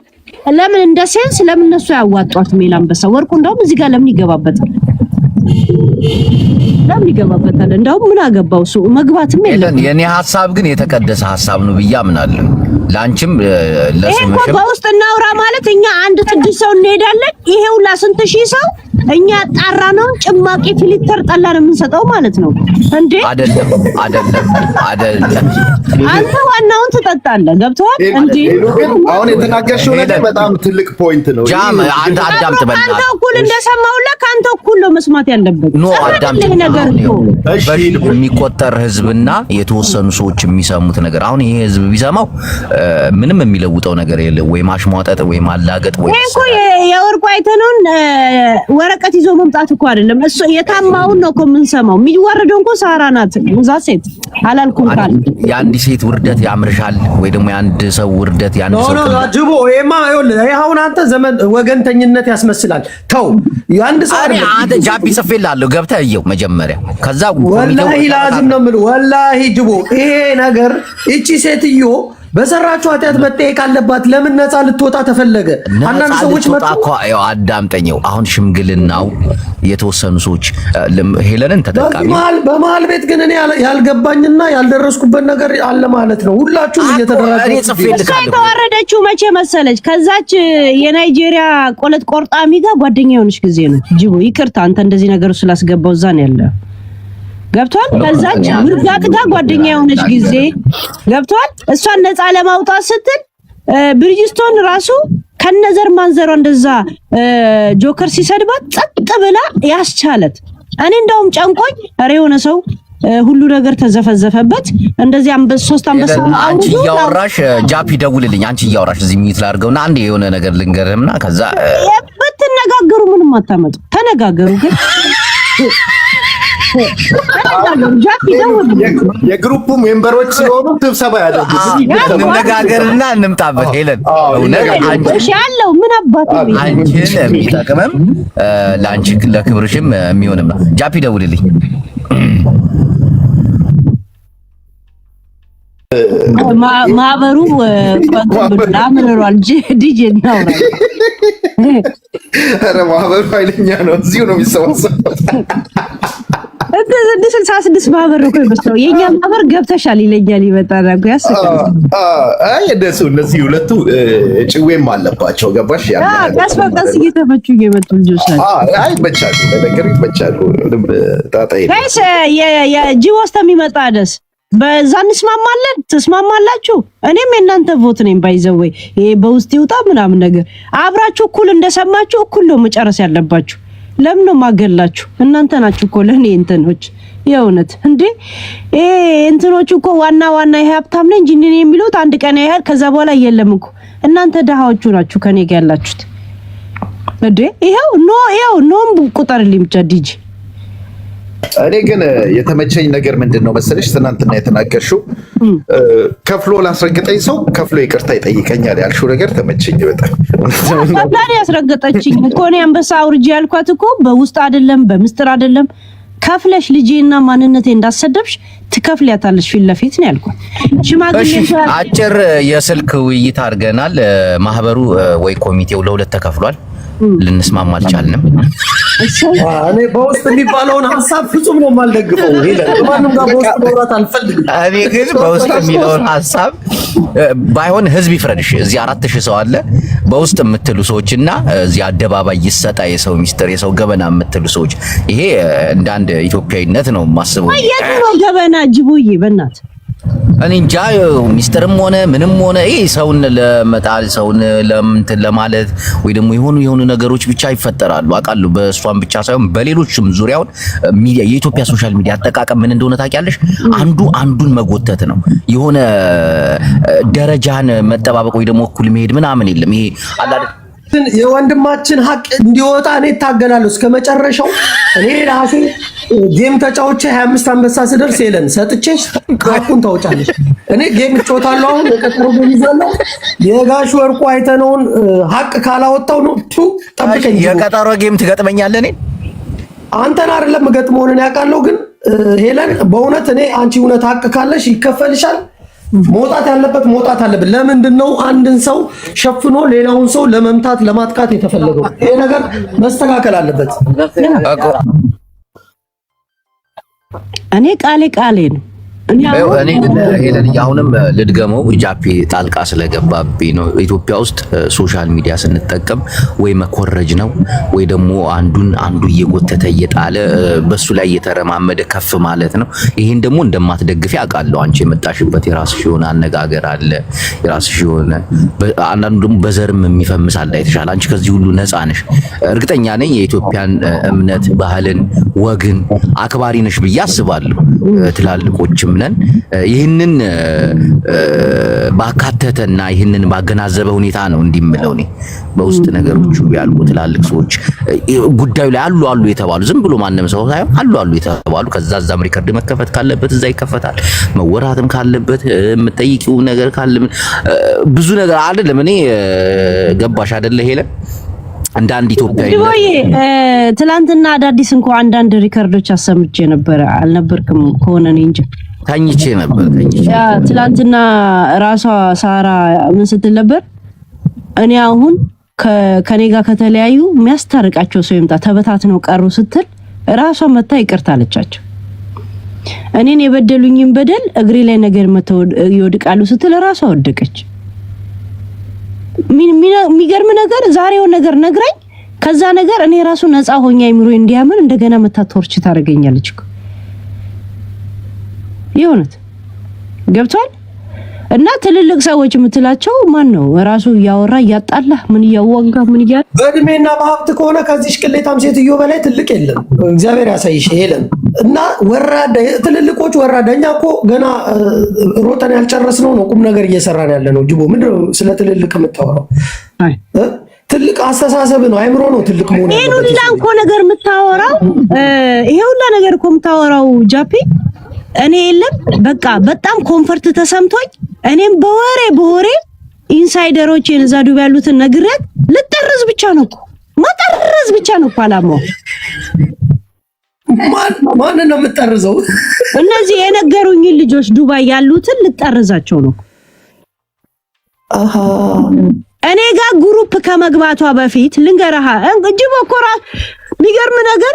ለምን እንደ ሴንስ ለምን እነሱ ያዋጧት ሜላንበሳ ወርቁ እንደውም እዚህ ጋር ለምን ይገባበታል? ለምን ይገባበታል? እንደውም ምን አገባው እሱ መግባትም የለም። የኔ ሐሳብ ግን የተቀደሰ ሐሳብ ነው ብዬ አምናለሁ። ላንቺም ለስምሽም በውስጥ እናውራ ማለት እኛ አንድ ስድስት ሰው እንሄዳለን። ይሄው ለስንት ሺህ ሰው እኛ ጣራ ነው ጭማቂ ፊልተር ጠላ ነው የምንሰጠው ማለት ነው እንዴ? አይደለም። አንተ ዋናውን ትጠጣለህ። ገብቶሃል እንዴ? አሁን የተናገርሽው ነገር በጣም ትልቅ ፖይንት ነው። ጃም አንተ አዳምጥ በእናትህ። አንተ እኩል እንደሰማውልህ ካንተ እኩል ነው መስማት ያለበት። ኖ አዳምጥ ነገር ነው። በሺህ የሚቆጠር ህዝብና የተወሰኑ ሰዎች የሚሰሙት ነገር አሁን ይሄ ህዝብ ቢሰማው ምንም የሚለውጠው ነገር የለም። ወይ ማሽሟጠጥ ወይ ማላገጥ ወይ እኮ የወርቁ አይተነውን ወረቀት ይዞ መምጣት እኮ አይደለም። እሱ የታማውን ነው እኮ የምንሰማው። የሚወርደው እኮ ሳራ ናት። ሙዛ ሴት አላልኩም ካል የአንድ ሴት ውርደት ያምርሻል ወይ ደግሞ የአንድ ሰው ውርደት የአንድ ሰው ነው ጅቦ ይሄማ ይኸውልህ፣ አሁን አንተ ዘመን ወገንተኝነት ያስመስላል። ተው የአንድ ሰው አይደለም። አንተ ጃቢ ጽፌልሃለሁ ገብተህ እየው መጀመሪያ። ከዛ ወላሂ ላዝም ነው የምልህ። ወላሂ ጅቦ ይሄ ነገር እቺ ሴትዮ በሰራችሁ ኃጢአት መጠየቅ አለባት። ለምን ነፃ ልትወጣ ተፈለገ? አንዳንድ ሰዎች መጣ አዳምጠኛው። አሁን ሽምግልናው የተወሰኑ ሰዎች ሄለንን ተጠቃሚ በመሀል ቤት ግን እኔ ያልገባኝና ያልደረስኩበት ነገር አለ ማለት ነው። ሁላችሁም እየተደራጃችሁ የተዋረደችው መቼ መሰለች? ከዛች የናይጄሪያ ቆለት ቆርጣሚ ጋር ጓደኛ የሆነች ጊዜ ነው። ጅቦ ይቅርታ አንተ እንደዚህ ነገሩ ስላስገባው እዛ ነው ያለ ገብቷል። ከዛች ውርጋጥ ጋር ጓደኛ የሆነች ጊዜ ገብቷል። እሷን ነፃ ለማውጣት ስትል ብሪጅስቶን ራሱ ከነዘር ማንዘሯ እንደዛ ጆከር ሲሰድባት ጸጥ ብላ ያስቻለት። እኔ እንደውም ጨንቆኝ ኧረ የሆነ ሰው ሁሉ ነገር ተዘፈዘፈበት እንደዚህ ሶስት አንበሳ አንቺ እያወራሽ ጃፒ ደውልልኝ። አንቺ እያወራሽ እዚህ ሚት ላድርገውና አንዴ የሆነ ነገር ልንገርህና ከዛ ብትነጋገሩ ምንም አታመጡ። ተነጋገሩ ግን የግሩፑ ሜምበሮች ስለሆኑ ስብሰባ ያደርጉት እንነጋገርና እንምጣበት። ሄለን እሺ ያለው ምን አባቱ አንቺን የሚጠቅምም ለአንቺ ለክብርሽም የሚሆንም ነው። ጃፒ ደውልልኝ። ማህበሩ አምርሯል። ዲጄ ነው ኧረ ማህበሩ ኃይለኛ ነው። እዚሁ ነው የሚሰባሰቡት። እንደ 66 ማህበር ነው የሚመስለው። የኛ ማህበር ገብተሻል ይለኛል። ይመጣል እኮ ያስቀር። አይ እነዚህ ሁለቱ ጭዌም አለባቸው። ገባሽ? ቀስ በቀስ እየተመቹ እየመጡ ልጆች ናቸው። አይ ይመቻሉ፣ ለነገሩ ይመቻሉ። ጣጣ ጋይስ የጂዎስ ተሚመጣ ደስ በዛ እንስማማለን። ተስማማላችሁ? እኔም የእናንተ ቮት ነኝ። ባይዘወይ ይሄ በውስጥ ይውጣ ምናምን ነገር አብራችሁ እኩል እንደሰማችሁ እኩል ነው መጨረስ ያለባችሁ። ለምን ነው ማገላችሁ? እናንተ ናችሁ እኮ ለኔ እንትኖች የእውነት እንዴ እንትኖቹ እኮ ዋና ይሄ ሀብታም ነኝ እንጂ እኔ የሚሉት አንድ ቀን ያህል ከዛ በኋላ የለም እኮ እናንተ ደሃዎቹ ናችሁ ከኔ ጋር ያላችሁት እንዴ። ይሄው ኖም ቁጠርልኝ ብቻ ዲጂ። እኔ ግን የተመቸኝ ነገር ምንድነው መሰለሽ፣ ትናንትና የተናገርሽው ከፍሎ ላስረግጠኝ ሰው ከፍሎ ይቅርታ ይጠይቀኛል ያልሽው ነገር ተመቸኝ በጣም። ታዲያ ያስረገጠችኝ እኮ እኔ አንበሳ አውርጄ ያልኳት እኮ በውስጥ አይደለም በምስጥር አይደለም። ከፍለሽ ልጄና ማንነቴ እንዳሰደብሽ ትከፍሊያታለሽ ፊት ለፊት ነው ያልኳት። ሽማግሌ አጭር የስልክ ውይይት አድርገናል። ማህበሩ ወይ ኮሚቴው ለሁለት ተከፍሏል። ልንስማማ አልቻልንም። እኔ በውስጥ የሚባለውን ሐሳብ ፍጹም ነው የማልደግፈው። ማንም ጋር በውስጥ መውራት አልፈልግም። እኔ ግን በውስጥ የሚለውን ሐሳብ ባይሆን ህዝብ ይፍረድሽ። እዚህ 4000 ሰው አለ በውስጥ የምትሉ ሰዎችና እዚህ አደባባይ ይሰጣ የሰው ሚስጥር የሰው ገበና የምትሉ ሰዎች፣ ይሄ እንደ አንድ ኢትዮጵያዊነት ነው የማስበው። አየነው ገበና ጅቡዬ በእናት እኔ እንጃ ሚስጥርም ሆነ ምንም ሆነ ይሄ ሰውን ለመጣል ሰውን ለምንትን ለማለት ወይ ደግሞ የሆኑ ነገሮች ብቻ ይፈጠራሉ። አውቃለሁ በእሷም ብቻ ሳይሆን በሌሎችም ዙሪያውን ሚዲያ የኢትዮጵያ ሶሻል ሚዲያ አጠቃቀም ምን እንደሆነ ታውቂያለሽ? አንዱን መጎተት ነው። የሆነ ደረጃን መጠባበቅ ወይ ደግሞ እኩል መሄድ ምናምን የለም። ይሄ አላደ የወንድማችን ሀቅ እንዲወጣ እኔ እታገላለሁ እስከ መጨረሻው። እኔ ራሴ ጌም ተጫውቼ 25 አንበሳ ስደርስ የለን ሰጥቼሽ ሀቁን ታውጫለሽ። እኔ ጌም እጮታለሁ። አሁን የቀጠሮ ይዛለሁ። የጋሽ ወርቁ አይተነውን ሀቅ ካላወጣው ነው ጠብቀኝ። የቀጠሮ ጌም ትገጥመኛለህ። እኔ አንተን አይደለም ገጥሞንን ያውቃለሁ። ግን ሄለን በእውነት እኔ አንቺ እውነት ሀቅ ካለሽ ይከፈልሻል። መውጣት ያለበት መውጣት አለበት። ለምንድን ነው አንድን ሰው ሸፍኖ ሌላውን ሰው ለመምታት ለማጥቃት የተፈለገው? ይሄ ነገር መስተካከል አለበት። እኔ ቃሌ ነው። እኔ ግን ሄለን አሁንም ልድገመው፣ ጃፒ ጣልቃ ስለገባብኝ ነው። ኢትዮጵያ ውስጥ ሶሻል ሚዲያ ስንጠቀም ወይ መኮረጅ ነው ወይ ደግሞ አንዱ እየጎተተ እየጣለ በሱ ላይ እየተረማመደ ከፍ ማለት ነው። ይሄን ደግሞ እንደማትደግፊ አውቃለሁ። አንቺ የመጣሽበት የራስሽ የሆነ አነጋገር አለ፣ የራስሽ የሆነ አንዳንዱ ደግሞ በዘርም የሚፈምስ አለ። አይተሻል። አንቺ ከዚህ ሁሉ ነፃ ነሽ። እርግጠኛ ነኝ የኢትዮጵያን እምነት፣ ባህልን፣ ወግን አክባሪ ነሽ ብዬ አስባለሁ። ትላልቆችም ነን። ይህንን ባካተተና ይህንን ባገናዘበ ሁኔታ ነው እንዲምለው እኔ በውስጥ ነገሮች ያሉ ትላልቅ ሰዎች ጉዳዩ ላይ አሉ የተባሉ ዝም ብሎ ማንም ሰው ሳይሆን አሉ የተባሉ ከዛም ሪከርድ መከፈት ካለበት እዛ ይከፈታል። መወራትም ካለበት የምጠይቂው ነገር ካለ ብዙ ነገር አይደለም። እኔ ገባሽ አይደለ ሄለን እንደ አንድ ኢትዮጵያዊ ትላንትና አዳዲስ እንኳን አንዳንድ ሪከርዶች አሰምቼ ነበር። አልነበርክም ከሆነ ነው እንጂ ታኝቼ ነበር። ያ ትላንትና ራሷ ሳራ ምን ስትል ነበር? እኔ አሁን ከኔ ጋር ከተለያዩ የሚያስታርቃቸው ሰው ይምጣ ተበታትነው ቀሩ ስትል ራሷ መታ ይቅርታ አለቻቸው። እኔን የበደሉኝን በደል እግሬ ላይ ነገር መተው ይወድቃሉ ስትል ራሷ ወደቀች። የሚገርም ነገር ዛሬው ነገር ነግራኝ ከዛ ነገር እኔ ራሱ ነፃ ሆኛ አይምሮ እንዲያምን እንደገና መታተርች ታረጋኛለች እኮ የሆነት ገብቷል። እና ትልልቅ ሰዎች የምትላቸው ማን ነው? ራሱ ያወራ ያጣላ ምን ያዋጋ ምን ይያል በእድሜና በሀብት ከሆነ ከዚህ ቅሌታም ሴትዮ በላይ ትልቅ የለም። እግዚአብሔር ያሳይሽ ሄለን። እና ወራዳ ትልልቆች ወራዳ። እኛ እኮ ገና ሮጠን ያልጨረስነው ነው ቁም ነገር እየሰራን ያለ ነው። ጅቦ ምንድነው ስለ ትልልቅ የምታወራው? ትልቅ አስተሳሰብ ነው፣ አይምሮ ነው ትልቅ መሆን። ይሄ ሁላ እኮ ነገር የምታወራው ይሄ ሁላ ነገር እኮ የምታወራው ጃፒ እኔ የለም በቃ በጣም ኮምፈርት ተሰምቶኝ እኔም በወሬ ኢንሳይደሮች የነዛ ዱብ ያሉትን ነግሬት ልጠርዝ ብቻ ነው እኮ ማጠርዝ ብቻ ነው እኮ አላማው። ማን ነው የምትጠርዘው? እነዚህ የነገሩኝ ልጆች ዱባይ ያሉትን ልጠርዛቸው ነው። እኔ ጋር ግሩፕ ከመግባቷ በፊት ልንገርሃ እንጂ በኮራ የሚገርም ነገር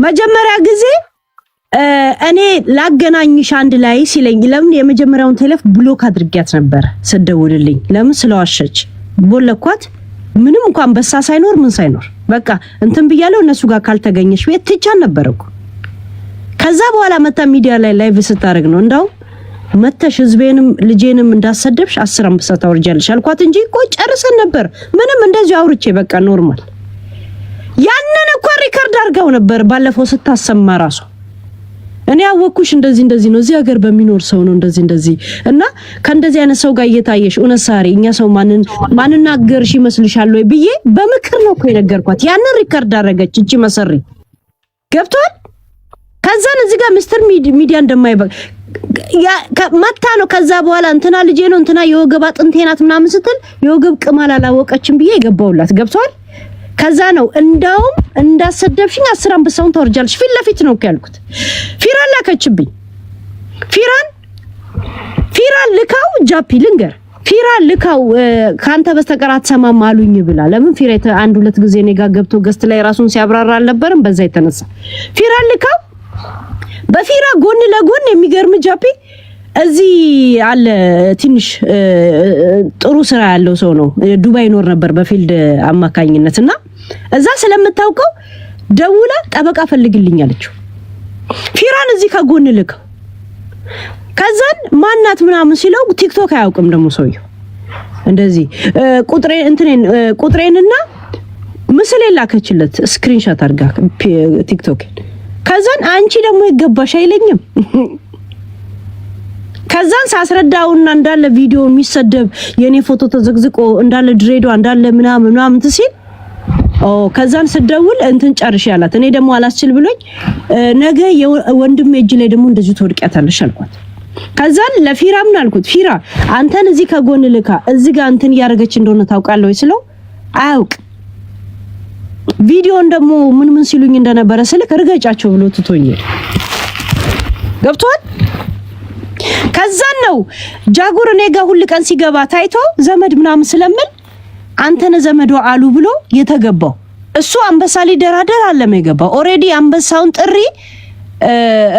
መጀመሪያ ጊዜ እኔ ላገናኝሽ አንድ ላይ ሲለኝ ለምን የመጀመሪያውን ቴሌፍ ብሎክ አድርጊያት ነበር ስደውልልኝ ለምን ስለዋሸች ቦለኳት ምንም እንኳን በሳ ሳይኖር ምን ሳይኖር በቃ እንትን ብያለሁ እነሱ ጋር ካልተገኘሽ ቤት ትቻን ነበርኩ ከዛ በኋላ መታ ሚዲያ ላይ ላይቭ ስታረግ ነው እንዳው መተሽ ህዝቤንም ልጄንም እንዳሰደብሽ 10 አንበሳ ታወርጃለሽ አልኳት እንጂ እኮ ጨርሰን ነበር ምንም እንደዚህ አውርቼ በቃ ኖርማል ያንን እኮ ሪከርድ አድርገው ነበር ባለፈው ስታሰማ ራሱ እኔ አወኩሽ እንደዚህ ነው እዚህ ሀገር በሚኖር ሰው ነው እንደዚህ እና ከእንደዚህ አይነት ሰው ጋር እየታየሽ ኡነሳሪ እኛ ሰው ማንናገርሽ ይመስልሻል ወይ ብዬ በምክር ነው እኮ የነገርኳት ያንን ሪከርድ አደረገች እቺ መሰሪ ገብቷል ከዛን እዚህ ጋር ሚስተር ሚዲያ እንደማይበቅ መታ ነው ከዛ በኋላ እንትና ልጄ ነው እንትና የወገብ አጥንቴ ናት ምናምን ስትል የወገብ ቅማል አላወቀችም ብዬ ይገባውላት ገብቷል ከዛ ነው እንዳውም እንዳሰደብሽኝ 10 አንበሳውን ታወርጃለሽ ፊት ለፊት ነው ያልኩት ፊራን ላከችብኝ ፊራን ልካው ጃፒ ልንገር ፊራን ልካው ካንተ በስተቀር አትሰማም አሉኝ ብላ ለምን ፊራ አንድ ሁለት ጊዜ እኔ ጋር ገብቶ ገስት ላይ ራሱን ሲያብራራ አልነበረም በዛ የተነሳ ፊራን ልካው በፊራ ጎን ለጎን የሚገርም ጃፒ እዚህ አለ ትንሽ ጥሩ ስራ ያለው ሰው ነው ዱባይ ኖር ነበር በፊልድ አማካኝነትና እዛ ስለምታውቀው ደውላ ጠበቃ ፈልግልኝ አለችው ፊራን እዚህ ከጎን ልከው ከዛን ማናት ምናምን ሲለው ቲክቶክ አያውቅም ደሞ ሰውየው እንደዚህ ቁጥሬንና ምስል ላከችለት ስክሪንሾት አድርጋ ቲክቶክ ከዛን አንቺ ደግሞ ይገባሽ አይለኝም ከዛን ሳስረዳውና እንዳለ ቪዲዮ የሚሰደብ የኔ ፎቶ ተዘግዝቆ እንዳለ ድሬዳዋ እንዳለ ምናምን ትሲል ከዛን ስደውል እንትን ጨርሽ ያላት እኔ ደግሞ አላስችል ብሎኝ ነገ የወንድም እጅ ላይ ደግሞ እንደዚህ ተወድቂያታለሽ አልኳት ከዛን ለፊራ ምን አልኩት ፊራ አንተን እዚህ ከጎን ልካ እዚህ ጋር እንትን ያረጋች እንደሆነ ታውቃለህ ወይ ስለው አያውቅ ቪዲዮን ደግሞ ምን ሲሉኝ እንደነበረ ስልክ እርገጫቸው ብሎ ትቶኝ ገብቷል ከዛን ነው ጃጉር እኔ ጋር ሁሉ ቀን ሲገባ ታይቶ ዘመድ ምናምን ስለምን አንተነ ዘመዶ አሉ ብሎ የተገባው እሱ አንበሳ ሊደራደር አለም የገባው ኦሬዲ አንበሳውን ጥሪ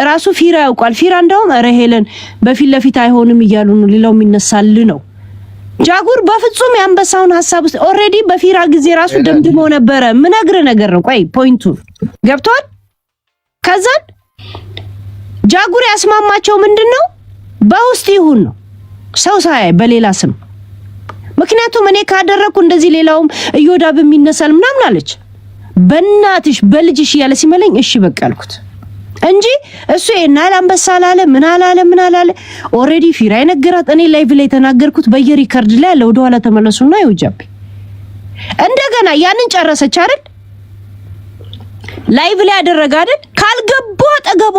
ራሱ ፊራ ያውቃል ፊራ እንደውም ረሄለን በፊት ለፊት አይሆንም ይያሉ ነው ሌላው የሚነሳል ነው ጃጉር በፍጹም ያንበሳውን ሐሳብ ኦሬዲ በፊራ ጊዜ ራሱ ደምድሞ ነበር ምነግር ነገር ነው ቆይ ፖይንቱ ገብቷል ከዛን ጃጉር ያስማማቸው ምንድነው በውስጥ ይሁን ነው ሰው ሳይ በሌላ ስም ምክንያቱም እኔ ካደረኩ እንደዚህ ሌላውም እዮዳ በሚነሳል ምናምን አለች በእናትሽ በልጅሽ ያለ ሲመለኝ እሺ በቃ አልኩት እንጂ እሱ የናል አንበሳ አላለ ምን አላለ ኦሬዲ ፊራ ይነገራት እኔ ላይቭ ላይ ተናገርኩት በየሪከርድ ላይ ለወደ ኋላ ተመለሱና ይውጃብ እንደገና ያንን ጨረሰች አይደል ላይቭ ላይ አደረጋ አይደል ካልገባ አጠገቧ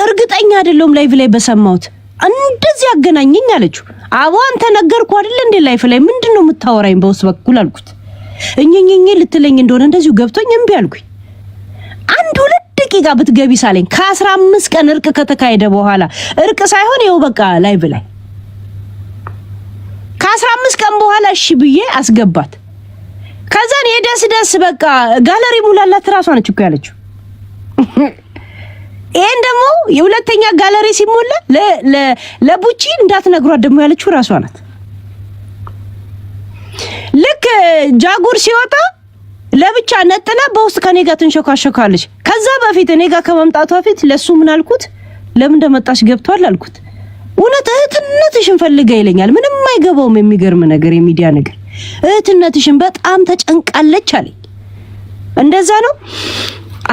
እርግጠኛ አይደለም ላይቭ ላይ በሰማሁት እንደዚህ ያገናኘኝ አለችው አቦ አንተ ነገርኩ አይደል እንዴ ላይቭ ላይ ምንድነው የምታወራኝ በውስጥ በኩል አልኩት እኝኝኝ ልትለኝ እንደሆነ እንደዚሁ ገብቶኝ እምቢ አልኩኝ አንድ ሁለት ደቂቃ ብትገቢ ሳለኝ ከ15 ቀን እርቅ ከተካሄደ በኋላ እርቅ ሳይሆን ይኸው በቃ ላይቭ ላይ ከ15 ቀን በኋላ እሺ ብዬ አስገባት ከዛን የደስ በቃ ጋለሪ ሙላላት ራሷ ነች እኮ ያለችው ይሄን ደግሞ የሁለተኛ ጋለሪ ሲሞላ ለቡቺ እንዳትነግሯት ደግሞ ያለችው ራሷ ናት ልክ ጃጉር ሲወጣ ለብቻ ነጥላ በውስጥ ከኔ ጋር ትንሾካሾካለች ከዛ በፊት እኔ ጋር ከመምጣቷ በፊት ለሱ ምን አልኩት ለምን እንደመጣሽ ገብቷል አልኩት እውነት እህትነትሽን ፈልጋ ይለኛል ምንም አይገባውም የሚገርም ነገር የሚዲያ ነገር እህትነትሽን በጣም ተጨንቃለች አለኝ እንደዛ ነው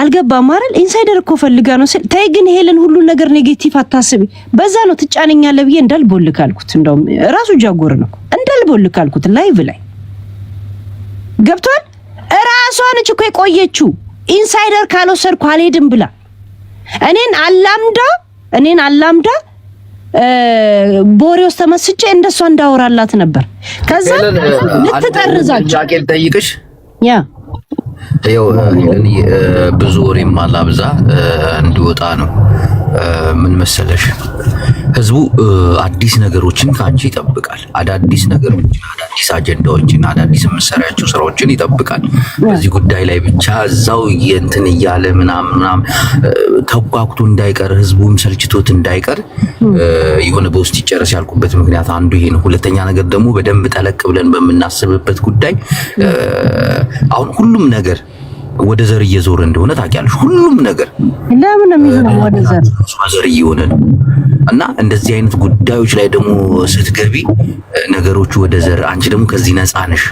አልገባም አይደል ኢንሳይደር እኮ ፈልጋ ነው ታይ ግን ሄለን ሁሉ ነገር ኔጌቲቭ አታስቢ በዛ ነው ትጫነኛለህ ብዬ እንዳልቦልክ አልኩት እንደውም ራሱ ጃጎር ነው እንዳልቦልክ አልኩት ላይቭ ላይ ገብቷል ራሷን እኮ የቆየችው ኢንሳይደር ካልወሰድኩ አልሄድም ብላ እኔን አላምዳ ቦሪውስ ተመስጬ እንደሷ እንዳወራላት ነበር ከዛ ልትጠርዛችሁ ጃቄል ጠይቅሽ ያ ይኸው ብዙ ወሬም አላብዛ እንዲወጣ ነው። ምን መሰለሽ ህዝቡ አዲስ ነገሮችን ከአንቺ ይጠብቃል። አዳዲስ ነገሮችን፣ አዳዲስ አጀንዳዎችን፣ አዳዲስ የምትሰሪያቸው ስራዎችን ይጠብቃል። በዚህ ጉዳይ ላይ ብቻ እዛው እንትን እያለ ምናምን ተጓጉቶ እንዳይቀር ህዝቡም ሰልችቶት እንዳይቀር የሆነ በውስጥ ይጨረስ ያልኩበት ምክንያት አንዱ ይሄ ነው። ሁለተኛ ነገር ደግሞ በደንብ ጠለቅ ብለን በምናስብበት ጉዳይ አሁን ሁሉም ነገር ወደ ዘር እየዞረ እንደሆነ ታውቂያለሽ። ሁሉም ነገር ለምን ነው የሚዞረው ወደ ዘር እየሆነ ነው። እና እንደዚህ አይነት ጉዳዮች ላይ ደግሞ ስትገቢ ነገሮቹ ወደ ዘር፣ አንቺ ደግሞ ከዚህ ነፃ ነሽ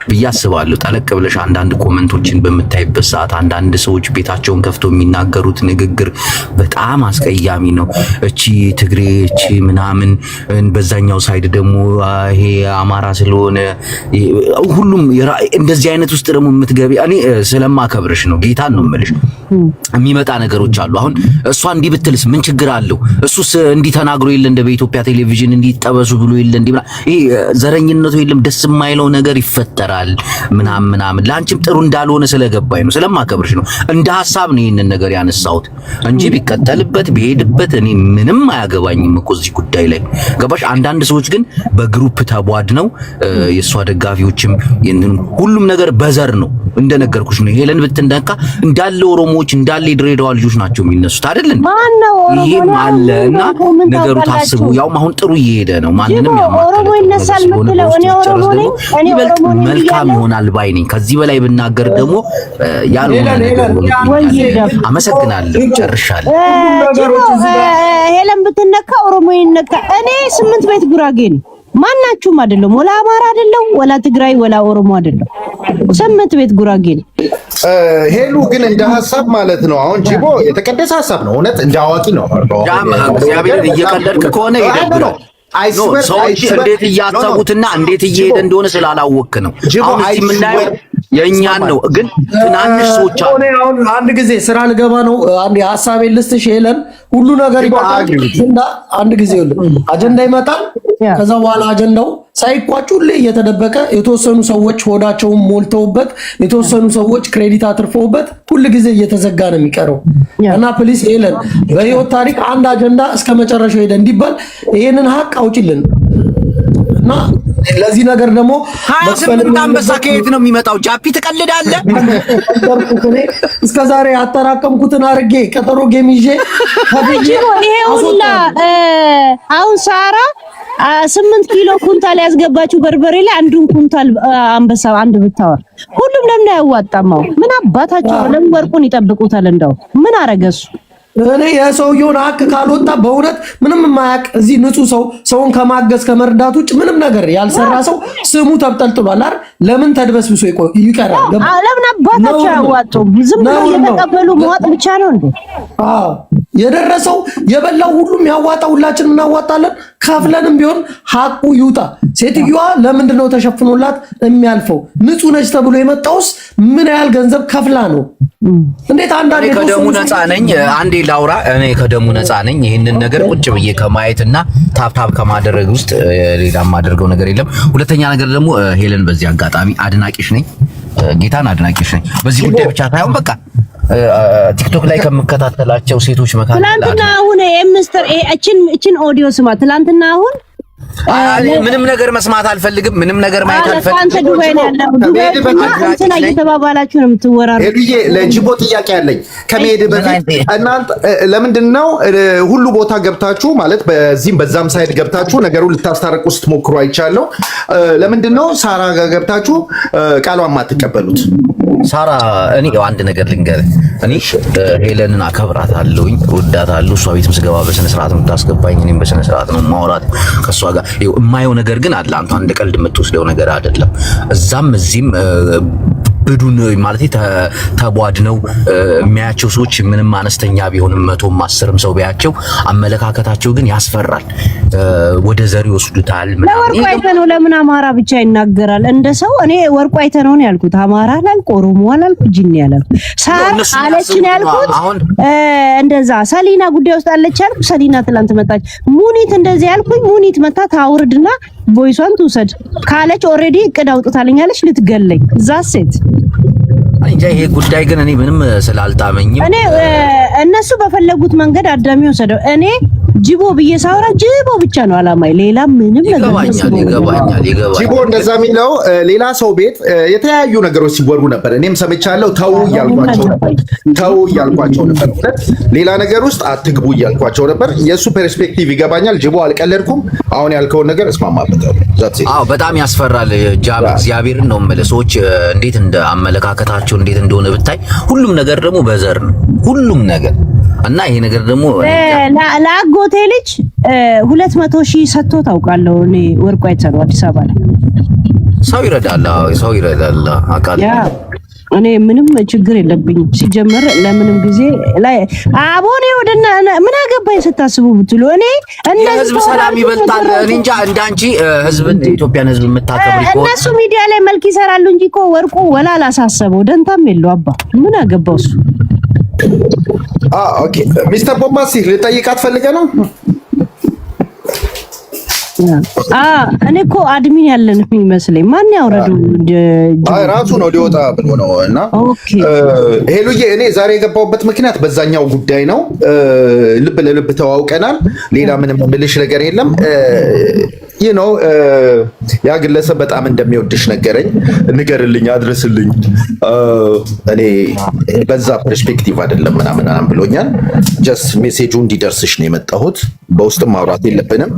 ብዬ አስባለሁ። ጠለቅ ብለሽ አንዳንድ ኮመንቶችን በምታይበት ሰዓት አንዳንድ ሰዎች ቤታቸውን ከፍቶ የሚናገሩት ንግግር በጣም አስቀያሚ ነው። እቺ ትግሬ እቺ ምናምን፣ በዛኛው ሳይድ ደግሞ ይሄ አማራ ስለሆነ ሁሉም እንደዚህ አይነት ውስጥ ደግሞ የምትገቢ እኔ ስለማከብርሽ ነው፣ ጌታን ነው የምልሽ። የሚመጣ ነገሮች አሉ። አሁን እሷ እንዲህ ብትልስ ምን ችግር አለው? እሱስ እንዲህ ተናግሮ የለ እንደ በኢትዮጵያ ቴሌቪዥን እንዲህ ጠበሱ ብሎ የለ እንዲህ ይሄ ዘረኝነቱ የለም፣ ደስ የማይለው ነገር ይፈጠራል ምናምን ለአንቺም ጥሩ እንዳልሆነ ስለገባኝ ነው፣ ስለማከብርሽ ነው። እንደ ሐሳብ ነው ይሄንን ነገር ያነሳሁት እንጂ ቢቀጠልበት ቢሄድበት እኔ ምንም አያገባኝም እኮ እዚህ ጉዳይ ላይ ገባሽ። አንዳንድ ሰዎች ግን በግሩፕ ተቧድነው የሷ ደጋፊዎችም ሁሉም ነገር በዘር ነው እንደነገርኩሽ ነው። ሄለን ብትንደካ እንዳለ ኦሮሞዎች እንዳለ የድሬዳዋ ልጆች ናቸው የሚነሱት አይደል እንዴ? ይሄም አለና ነገሩ ታስቡ። ያው አሁን ጥሩ እየሄደ ነው። ማንንም ኦሮሞ ይነሳል ምትለው እኔ ኦሮሞ ነኝ እኔ ኦሮሞ ነኝ መልካም ይሆናል ባይ ነኝ። ከዚህ በላይ ብናገር ደግሞ ያልሆነ ነገር ነው። አመሰግናለሁ። ጨርሻለሁ። ሄለን ብትነካ ኦሮሞ ይነካ። እኔ 8 ቤት ጉራጌ ነኝ። ማናችሁም አይደለም፣ ወላ አማራ አይደለም፣ ወላ ትግራይ፣ ወላ ኦሮሞ አይደለም። 8 ቤት ጉራጌ ነኝ። ሄሉ ግን እንደ ሐሳብ ማለት ነው። አሁን ጂቦ የተቀደሰ ሐሳብ ነው። እውነት እንደ አዋቂ ነው። እግዚአብሔር እየቀለድክ ከሆነ ይደብራል። ሰዎች እንዴት እያሰቡትና እንዴት እየሄደ እንደሆነ ስላላወቅ ነው። አሁን እዚህ የምናየው የእኛን ነው፣ ግን ትናንሽ ሰዎች አሁን አንድ ጊዜ ስራ ልገባ ነው። አንድ ሐሳቤን ልስጥሽ ሄለን። ሁሉ ነገር ይመጣል። አንድ ጊዜ አጀንዳ ይመጣል። ከዛ በኋላ አጀንዳው ሳይቋጭ ሁሌ እየተደበቀ የተወሰኑ ሰዎች ሆዳቸውን ሞልተውበት የተወሰኑ ሰዎች ክሬዲት አትርፈውበት ሁሉ ጊዜ እየተዘጋ ነው የሚቀረው። እና ፕሊስ ሄለን በህይወት ታሪክ አንድ አጀንዳ እስከ መጨረሻው ሄደ እንዲባል ይሄንን ሀቅ አውጪልን። እና ለዚህ ነገር ደግሞ 28 አንበሳ ከየት ነው የሚመጣው? ጃፒ ትቀልዳለህ። እስከዛሬ አጠራቀምኩትን አርጌ ቀጠሮ ጌም ይዤ ይሄውና አሁን ሳራ 8 ኪሎ ኩንታል ያስገባችሁ በርበሬ ላይ አንዱን ኩንታል አንበሳ አንድ ብታወር ሁሉም ለምን ያዋጣማው? ምን አባታቸው ለምን ወርቁን ይጠብቁታል? እንደው ምን አረገሱ? እኔ የሰውየውን ሀቅ ካልወጣ በእውነት ምንም የማያውቅ እዚህ ንጹህ ሰው ሰውን ከማገዝ ከመርዳት ውጭ ምንም ነገር ያልሰራ ሰው ስሙ ተብጠልጥሏል አይደል? ለምን ተድበስብሶ ይቀራል? ለምን አባታቸው ያዋጡ? ዝም ብሎ የተቀበሉ መዋጥ ብቻ ነው እንዴ? አዎ የደረሰው የበላው ሁሉም ያዋጣ፣ ሁላችንም እናዋጣለን። ከፍለንም ቢሆን ሀቁ ይውጣ። ሴትዮዋ ለምንድን ነው ተሸፍኖላት የሚያልፈው? ንጹህ ነች ተብሎ የመጣውስ ምን ያህል ገንዘብ ከፍላ ነው? እንዴት አንዳንዴ ከደሙ ነፃ ነኝ። አንዴ ላውራ። እኔ ከደሙ ነፃ ነኝ። ይሄንን ነገር ቁጭ ብዬ ከማየትና ታፕታፕ ከማድረግ ውስጥ ሌላ የማደርገው ነገር የለም። ሁለተኛ ነገር ደግሞ ሄለን በዚህ አጋጣሚ አድናቂሽ ነኝ፣ ጌታን አድናቂሽ ነኝ። በዚህ ጉዳይ ብቻ ሳይሆን በቃ ቲክቶክ ላይ ከምከታተላቸው ሴቶች መካከል ትላንትና አሁን የሚስተር እችን ኦዲዮ ስማ። ትላንትና አሁን ምንም ነገር መስማት አልፈልግም። ምንም ነገር ማየት አልፈልግም። አንተ ዱባይ ነው ያለው። ዱባይ እንትና እየተባባላችሁ ነው የምትወራሩ። ሄዱዬ ለጂቦ ጥያቄ አለኝ። ከመሄድ በፊት እናንተ ለምንድን ነው ሁሉ ቦታ ገብታችሁ ማለት በዚህም በዛም ሳይድ ገብታችሁ ነገሩን ልታስታርቁ ስትሞክሩ አይቻለሁ። ለምንድን ነው ሳራ ጋር ገብታችሁ ቃሏን ማትቀበሉት? ሳራ እኔ አንድ ነገር ልንገርህ። እኔ ሄለንን አከብራታለሁኝ፣ እወዳታለሁ። እሷ ቤትም ስገባ በስነ ስርዓት ነው የምታስገባኝ፣ እኔም በስነ ስርዓት ነው ማውራት ከሷ ጋር። የማየው ነገር ግን አለ። አንተ አንድ ቀልድ የምትወስደው ነገር አይደለም። እዛም እዚህም ብዱን ማለት ተቧድነው የሚያያቸው ሰዎች ምንም አነስተኛ ቢሆንም 100ም 10ም ሰው ቢያቸው አመለካከታቸው ግን ያስፈራል። ወደ ዘር ይወስዱታል። ለወርቁ አይተነው ለምን አማራ ብቻ ይናገራል? እንደ ሰው እኔ ወርቁ አይተነው ነው ያልኩት። አማራ አላልኩ፣ ኦሮሞ አላልኩ፣ ጂኒ አላልኩ። ሳር አለች ነው ያልኩት። እንደዛ ሰሊና ጉዳይ ውስጥ አለች ያልኩ። ሰሊና ትላንት መጣች። ሙኒት እንደዚህ ያልኩኝ። ሙኒት መታ ታውርድና ቦይሷን ትውሰድ ካለች ኦሬዲ እቅድ አውጥታልኛለች ልትገለኝ። እዛ ሴት እንጃ ይሄ ጉዳይ ግን እኔ ምንም ስላልጣመኝም እኔ እነሱ በፈለጉት መንገድ አዳሚ ወሰደው። እኔ ጅቦ ብዬ ሳወራ ጅቦ ብቻ ነው አላማይ፣ ሌላ ምንም ነገር ይገባኛል። ጅቦ እንደዛ የሚለው ሌላ ሰው ቤት የተለያዩ ነገሮች ሲወሩ ነበር። እኔም ሰምቻለሁ። ተው እያልኳቸው ነበር። ሌላ ነገር ውስጥ አትግቡ እያልኳቸው ነበር። የእሱ ፐርስፔክቲቭ ይገባኛል። ጅቦ አልቀለድኩም። አሁን ያልከውን ነገር እስማማበታለሁ። አዎ በጣም ያስፈራል። ጃም እግዚአብሔርን ነው የምልህ። ሰዎች እንዴት እንደ አመለካከታቸው እንዴት እንደሆነ ብታይ፣ ሁሉም ነገር ደግሞ በዘር ነው ሁሉም ነገር እና ይሄ ነገር ደግሞ ለአጎቴ ልጅ 200,000 ሰጥቶ ታውቃለሁ። እኔ ወርቁ አይተነው አዲስ አበባ ላይ ሰው ይረዳል አውቃለሁ። እኔ ምንም ችግር የለብኝም። ሲጀመር ለምንም ጊዜ ላይ አቦኔ ወደና ምን አገባኝ ስታስቡ ብትሉ እኔ ህዝብ ሰላም ይበልጣል። እኔ እንጃ እንዳንቺ ህዝብን ኢትዮጵያን ህዝብ የምታከብሪ እኮ እነሱ ሚዲያ ላይ መልክ ይሰራሉ እንጂ እኮ ወርቁ ወላ አላሳሰበው ደንታም የለው አባ ምን አገባው እሱ። ኦኬ ሚስተር ቦምባሲ ልጠይቃት ፈልገህ ነው? እኔ እኮ አድሚን ያለን የሚመስለኝ ማን ያወረደው? ራሱ ነው ሊወጣ ብሎ ነው። እና ሄሉዬ እኔ ዛሬ የገባሁበት ምክንያት በዛኛው ጉዳይ ነው። ልብ ለልብ ተዋውቀናል። ሌላ ምንም ምልሽ ነገር የለም። ይህ ነው ያ ግለሰብ በጣም እንደሚወድሽ ነገረኝ። ንገርልኝ፣ አድርስልኝ። እኔ በዛ ፐርስፔክቲቭ አይደለም ምናምን ብሎኛል። ጀስት ሜሴጁ እንዲደርስሽ ነው የመጣሁት። በውስጥም ማውራት የለብንም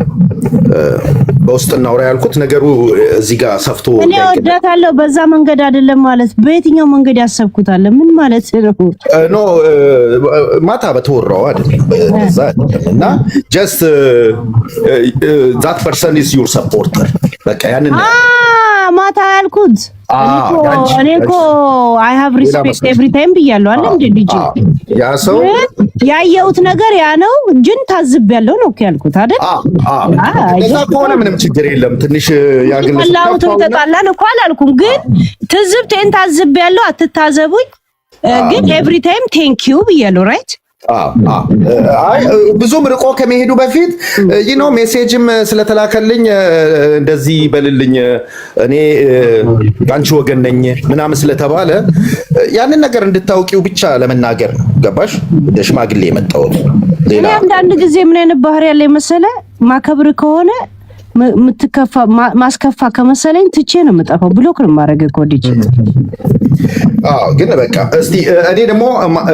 በውስጥ እናውራ ያልኩት ነገሩ እዚህ ጋር ሰፍቶ እኔ ወዳታለሁ። በዛ መንገድ አይደለም ማለት በየትኛው መንገድ ያሰብኩታል? ምን ማለት ነው? ኖ ማታ በተወራው አይደለም በዛ እና ጀስት that person is your supporter በቃ ያንን ማታ ያልኩት እኔ እኮ I have respect every time ብያለሁ አይደል? እንደ ልጅ ያ ሰው ያየሁት ነገር ያ ነው ጅን ታዝቤያለሁ ነው ያልኩት አይደል? ለዛ ከሆነ ምንም ችግር የለም። ትንሽ ያግለሰው ተጣላን እኮ አላልኩም፣ ግን ትዝብቴን ታዝቤያለሁ። አትታዘቡኝ ግን every time thank you ብያለሁ ራይት። አይ ብዙም ርቆ ከመሄዱ በፊት ሜሴጅም ስለተላከልኝ እንደዚህ በልልኝ እኔ አንቺ ወገን ነኝ ምናምን ስለተባለ ያንን ነገር እንድታውቂው ብቻ ለመናገር ገባሽ? ለሽማግሌ የመጣሁት እኔ አንዳንድ ጊዜ ምን አይነት ባህሪ ያለ መሰለ ማከብር ከሆነ ምትከፋ ማስከፋ ከመሰለኝ ትቼ ነው የምጠፋው። ብሎክ ነው ማረግ እኮ ዲጂ። ግን በቃ እስቲ እኔ ደግሞ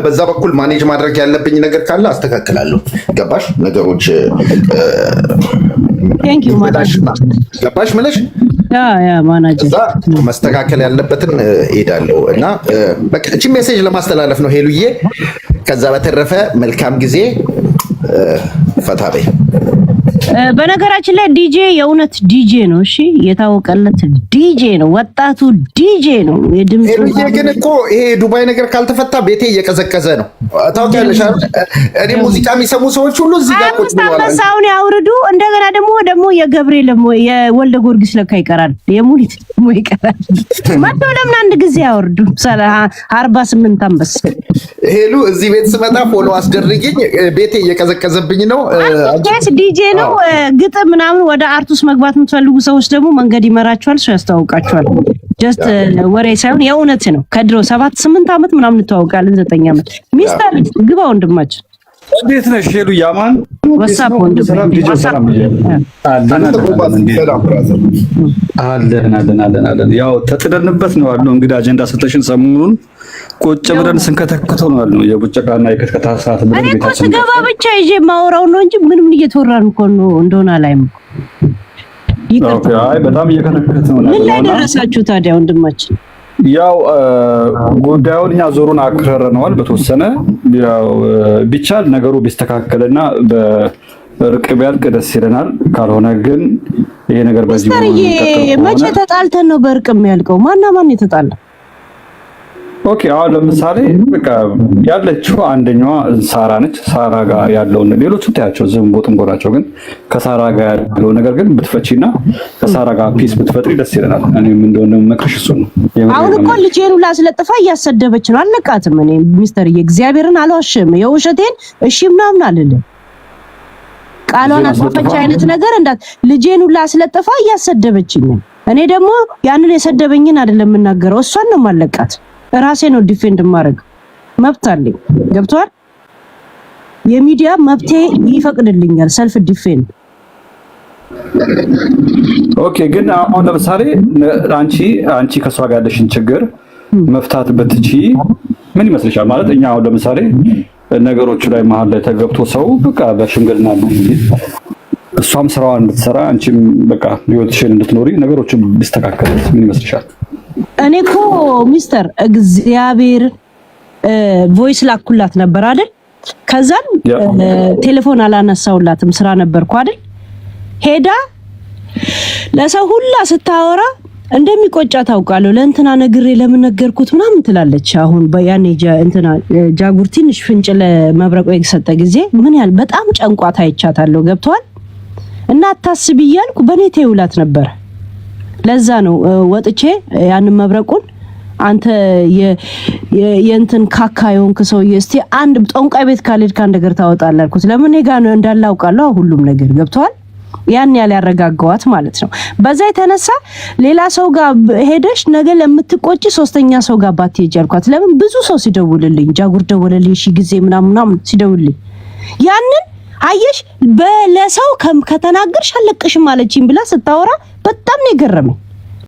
በዛ በኩል ማኔጅ ማድረግ ያለብኝ ነገር ካለ አስተካክላለሁ። ገባሽ? ነገሮች ገባሽ ምለሽ ያ ማናጀር መስተካከል ያለበትን እሄዳለሁ እና በቃ እቺ ሜሴጅ ለማስተላለፍ ነው ሄሉዬ። ከዛ በተረፈ መልካም ጊዜ፣ ፈታ በይ። በነገራችን ላይ ዲጄ የእውነት ዲጄ ነው። እሺ የታወቀለት ዲጄ ነው፣ ወጣቱ ዲጄ ነው። የድምጽ ግን እኮ ይሄ ዱባይ ነገር ካልተፈታ ቤቴ እየቀዘቀዘ ነው ታውቂያለሽ አይደል? እኔ ሙዚቃ የሚሰሙ ሰዎች ሁሉ እዚህ ጋር ቁጭ ብለዋል። አንበሳውን ያውርዱ። እንደገና ደግሞ የገብርኤል የወልደ ጊዮርጊስ ለካ ይቀራል፣ የሙሊት ደግሞ ይቀራል። ማተው ለምን አንድ ጊዜ ያወርዱ? 48 አንበሳ ሄሉ እዚህ ቤት ስመጣ ፎሎ አስደርጊኝ። ቤቴ እየቀዘቀዘብኝ ነው። አንቺስ ዲጄ ነው ግጥም ምናምን ወደ አርቱስ መግባት የምትፈልጉ ሰዎች ደግሞ መንገድ ይመራችኋል፣ ሰው ያስተዋውቃችኋል። ጀስት ወሬ ሳይሆን የእውነት ነው። ከድሮ 7-8 ዓመት ምናምን እንተዋወቃለን፣ 9 ዓመት። ሚስተር ግባ ወንድማችን እንዴት ነሽ ሄሉ? ያማን ወሳፕ ወንድም አለን። ያው ተጥደንበት ነው ያለው። እንግዲህ አጀንዳ ሰተሽን ሰሞኑን ቁጭ ብለን ስንከተክተው ነው ያለው። የቡጨቃና የከተከታ ሰዓት ብለን እኔ እኮ ስገባ ብቻ ይዤ ማውራው ነው እንጂ ምንም እየተወራን እኮ ነው እንደሆነ አላይም። አይ በጣም እየከተከተ ነው። ምን ላይ ደረሳችሁ ታዲያ ወንድማችን? ያው ጉዳዩን እኛ ዞሩን አክረረነዋል በተወሰነ ያው ቢቻል ነገሩ ቢስተካከልና በርቅ ቢያልቅ ደስ ይለናል። ካልሆነ ግን ይሄ ነገር በዚህ መቼ ተጣልተን ነው በርቅ የሚያልቀው? ማን የተጣላ? ኦኬ አሁን ለምሳሌ በቃ ያለችው አንደኛዋ ሳራ ነች። ሳራ ጋር ያለውን ሌሎቹ ታያቸው ዝም ቦጥንጎራቸው፣ ግን ከሳራ ጋር ያለው ነገር ግን ብትፈቺና ከሳራ ጋር ፒስ ብትፈጥሪ ደስ ይለናል። እኔም እንደሆነ መክርሽ እሱ ነው። አሁን እኮ ልጄን ሁላ አስለጥፋ እያሰደበች ነው። አልነቃትም። እኔ ሚስተር እግዚአብሔርን አልዋሽም። የውሸቴን እሺ ምናምን አልልም። ቃሏን አስፈፈች አይነት ነገር እንዳት ልጄን ሁላ አስለጥፋ እያሰደበችኝ። እኔ ደግሞ ያንን የሰደበኝን አይደለም የምናገረው፣ እሷን ነው ማለቃት። ራሴ ነው ዲፌንድ ማድረግ መብት አለኝ። ገብቷል? የሚዲያ መብቴ ይፈቅድልኛል ሰልፍ ዲፌንድ። ኦኬ ግን አሁን ለምሳሌ አንቺ ከሷ ጋር ያለሽን ችግር መፍታት በትቺ ምን ይመስልሻል? ማለት እኛ አሁን ለምሳሌ ነገሮቹ ላይ መሀል ላይ ተገብቶ ሰው በቃ በሽምግልና ነው እሷም ስራዋን እንድትሰራ አንቺም በቃ ህይወትሽን እንድትኖሪ ነገሮችን ቢስተካከል ምን ይመስልሻል? እኔ እኮ ሚስተር እግዚአብሔር ቮይስ ላኩላት ነበር አይደል? ከዛን ቴሌፎን አላነሳውላትም ስራ ነበርኩ አይደል? ሄዳ ለሰው ሁላ ስታወራ እንደሚቆጫ ታውቃለሁ። ለእንትና ነግሬ ለምን ነገርኩት ምናምን ትላለች። አሁን በያኔ እንትና ጃጉር ትንሽ ፍንጭ ለመብረቁ የሰጠ ጊዜ ምን ያህል በጣም ጨንቋት አይቻታለሁ። ገብቷል? እና አታስብ እያልኩ በኔ ተውላት ነበር። ለዛ ነው ወጥቼ ያንን መብረቁን አንተ የእንትን ካካዮንክ ሰውዬ እስቲ አንድ ጦንቃይ ቤት ካልሄድክ አንድ ነገር ታወጣለህ አልኩት። ለምን እኔ ጋር ነው እንዳላውቃለሁ ሁሉም ነገር ገብቷል። ያን ያለ ያረጋጋዋት ማለት ነው። በዛ የተነሳ ሌላ ሰው ጋር ሄደሽ ነገ ለምትቆጪ ሶስተኛ ሰው ጋር ባትሄጂ አልኳት። ለምን ብዙ ሰው ሲደውልልኝ ጃጉር ደወለልኝ ሺ ጊዜ ምናምን ሲደውልልኝ ያንን አየሽ ለሰው ከተናገርሽ አለቅሽም አለችኝ ብላ ስታወራ በጣም ነው የገረመኝ።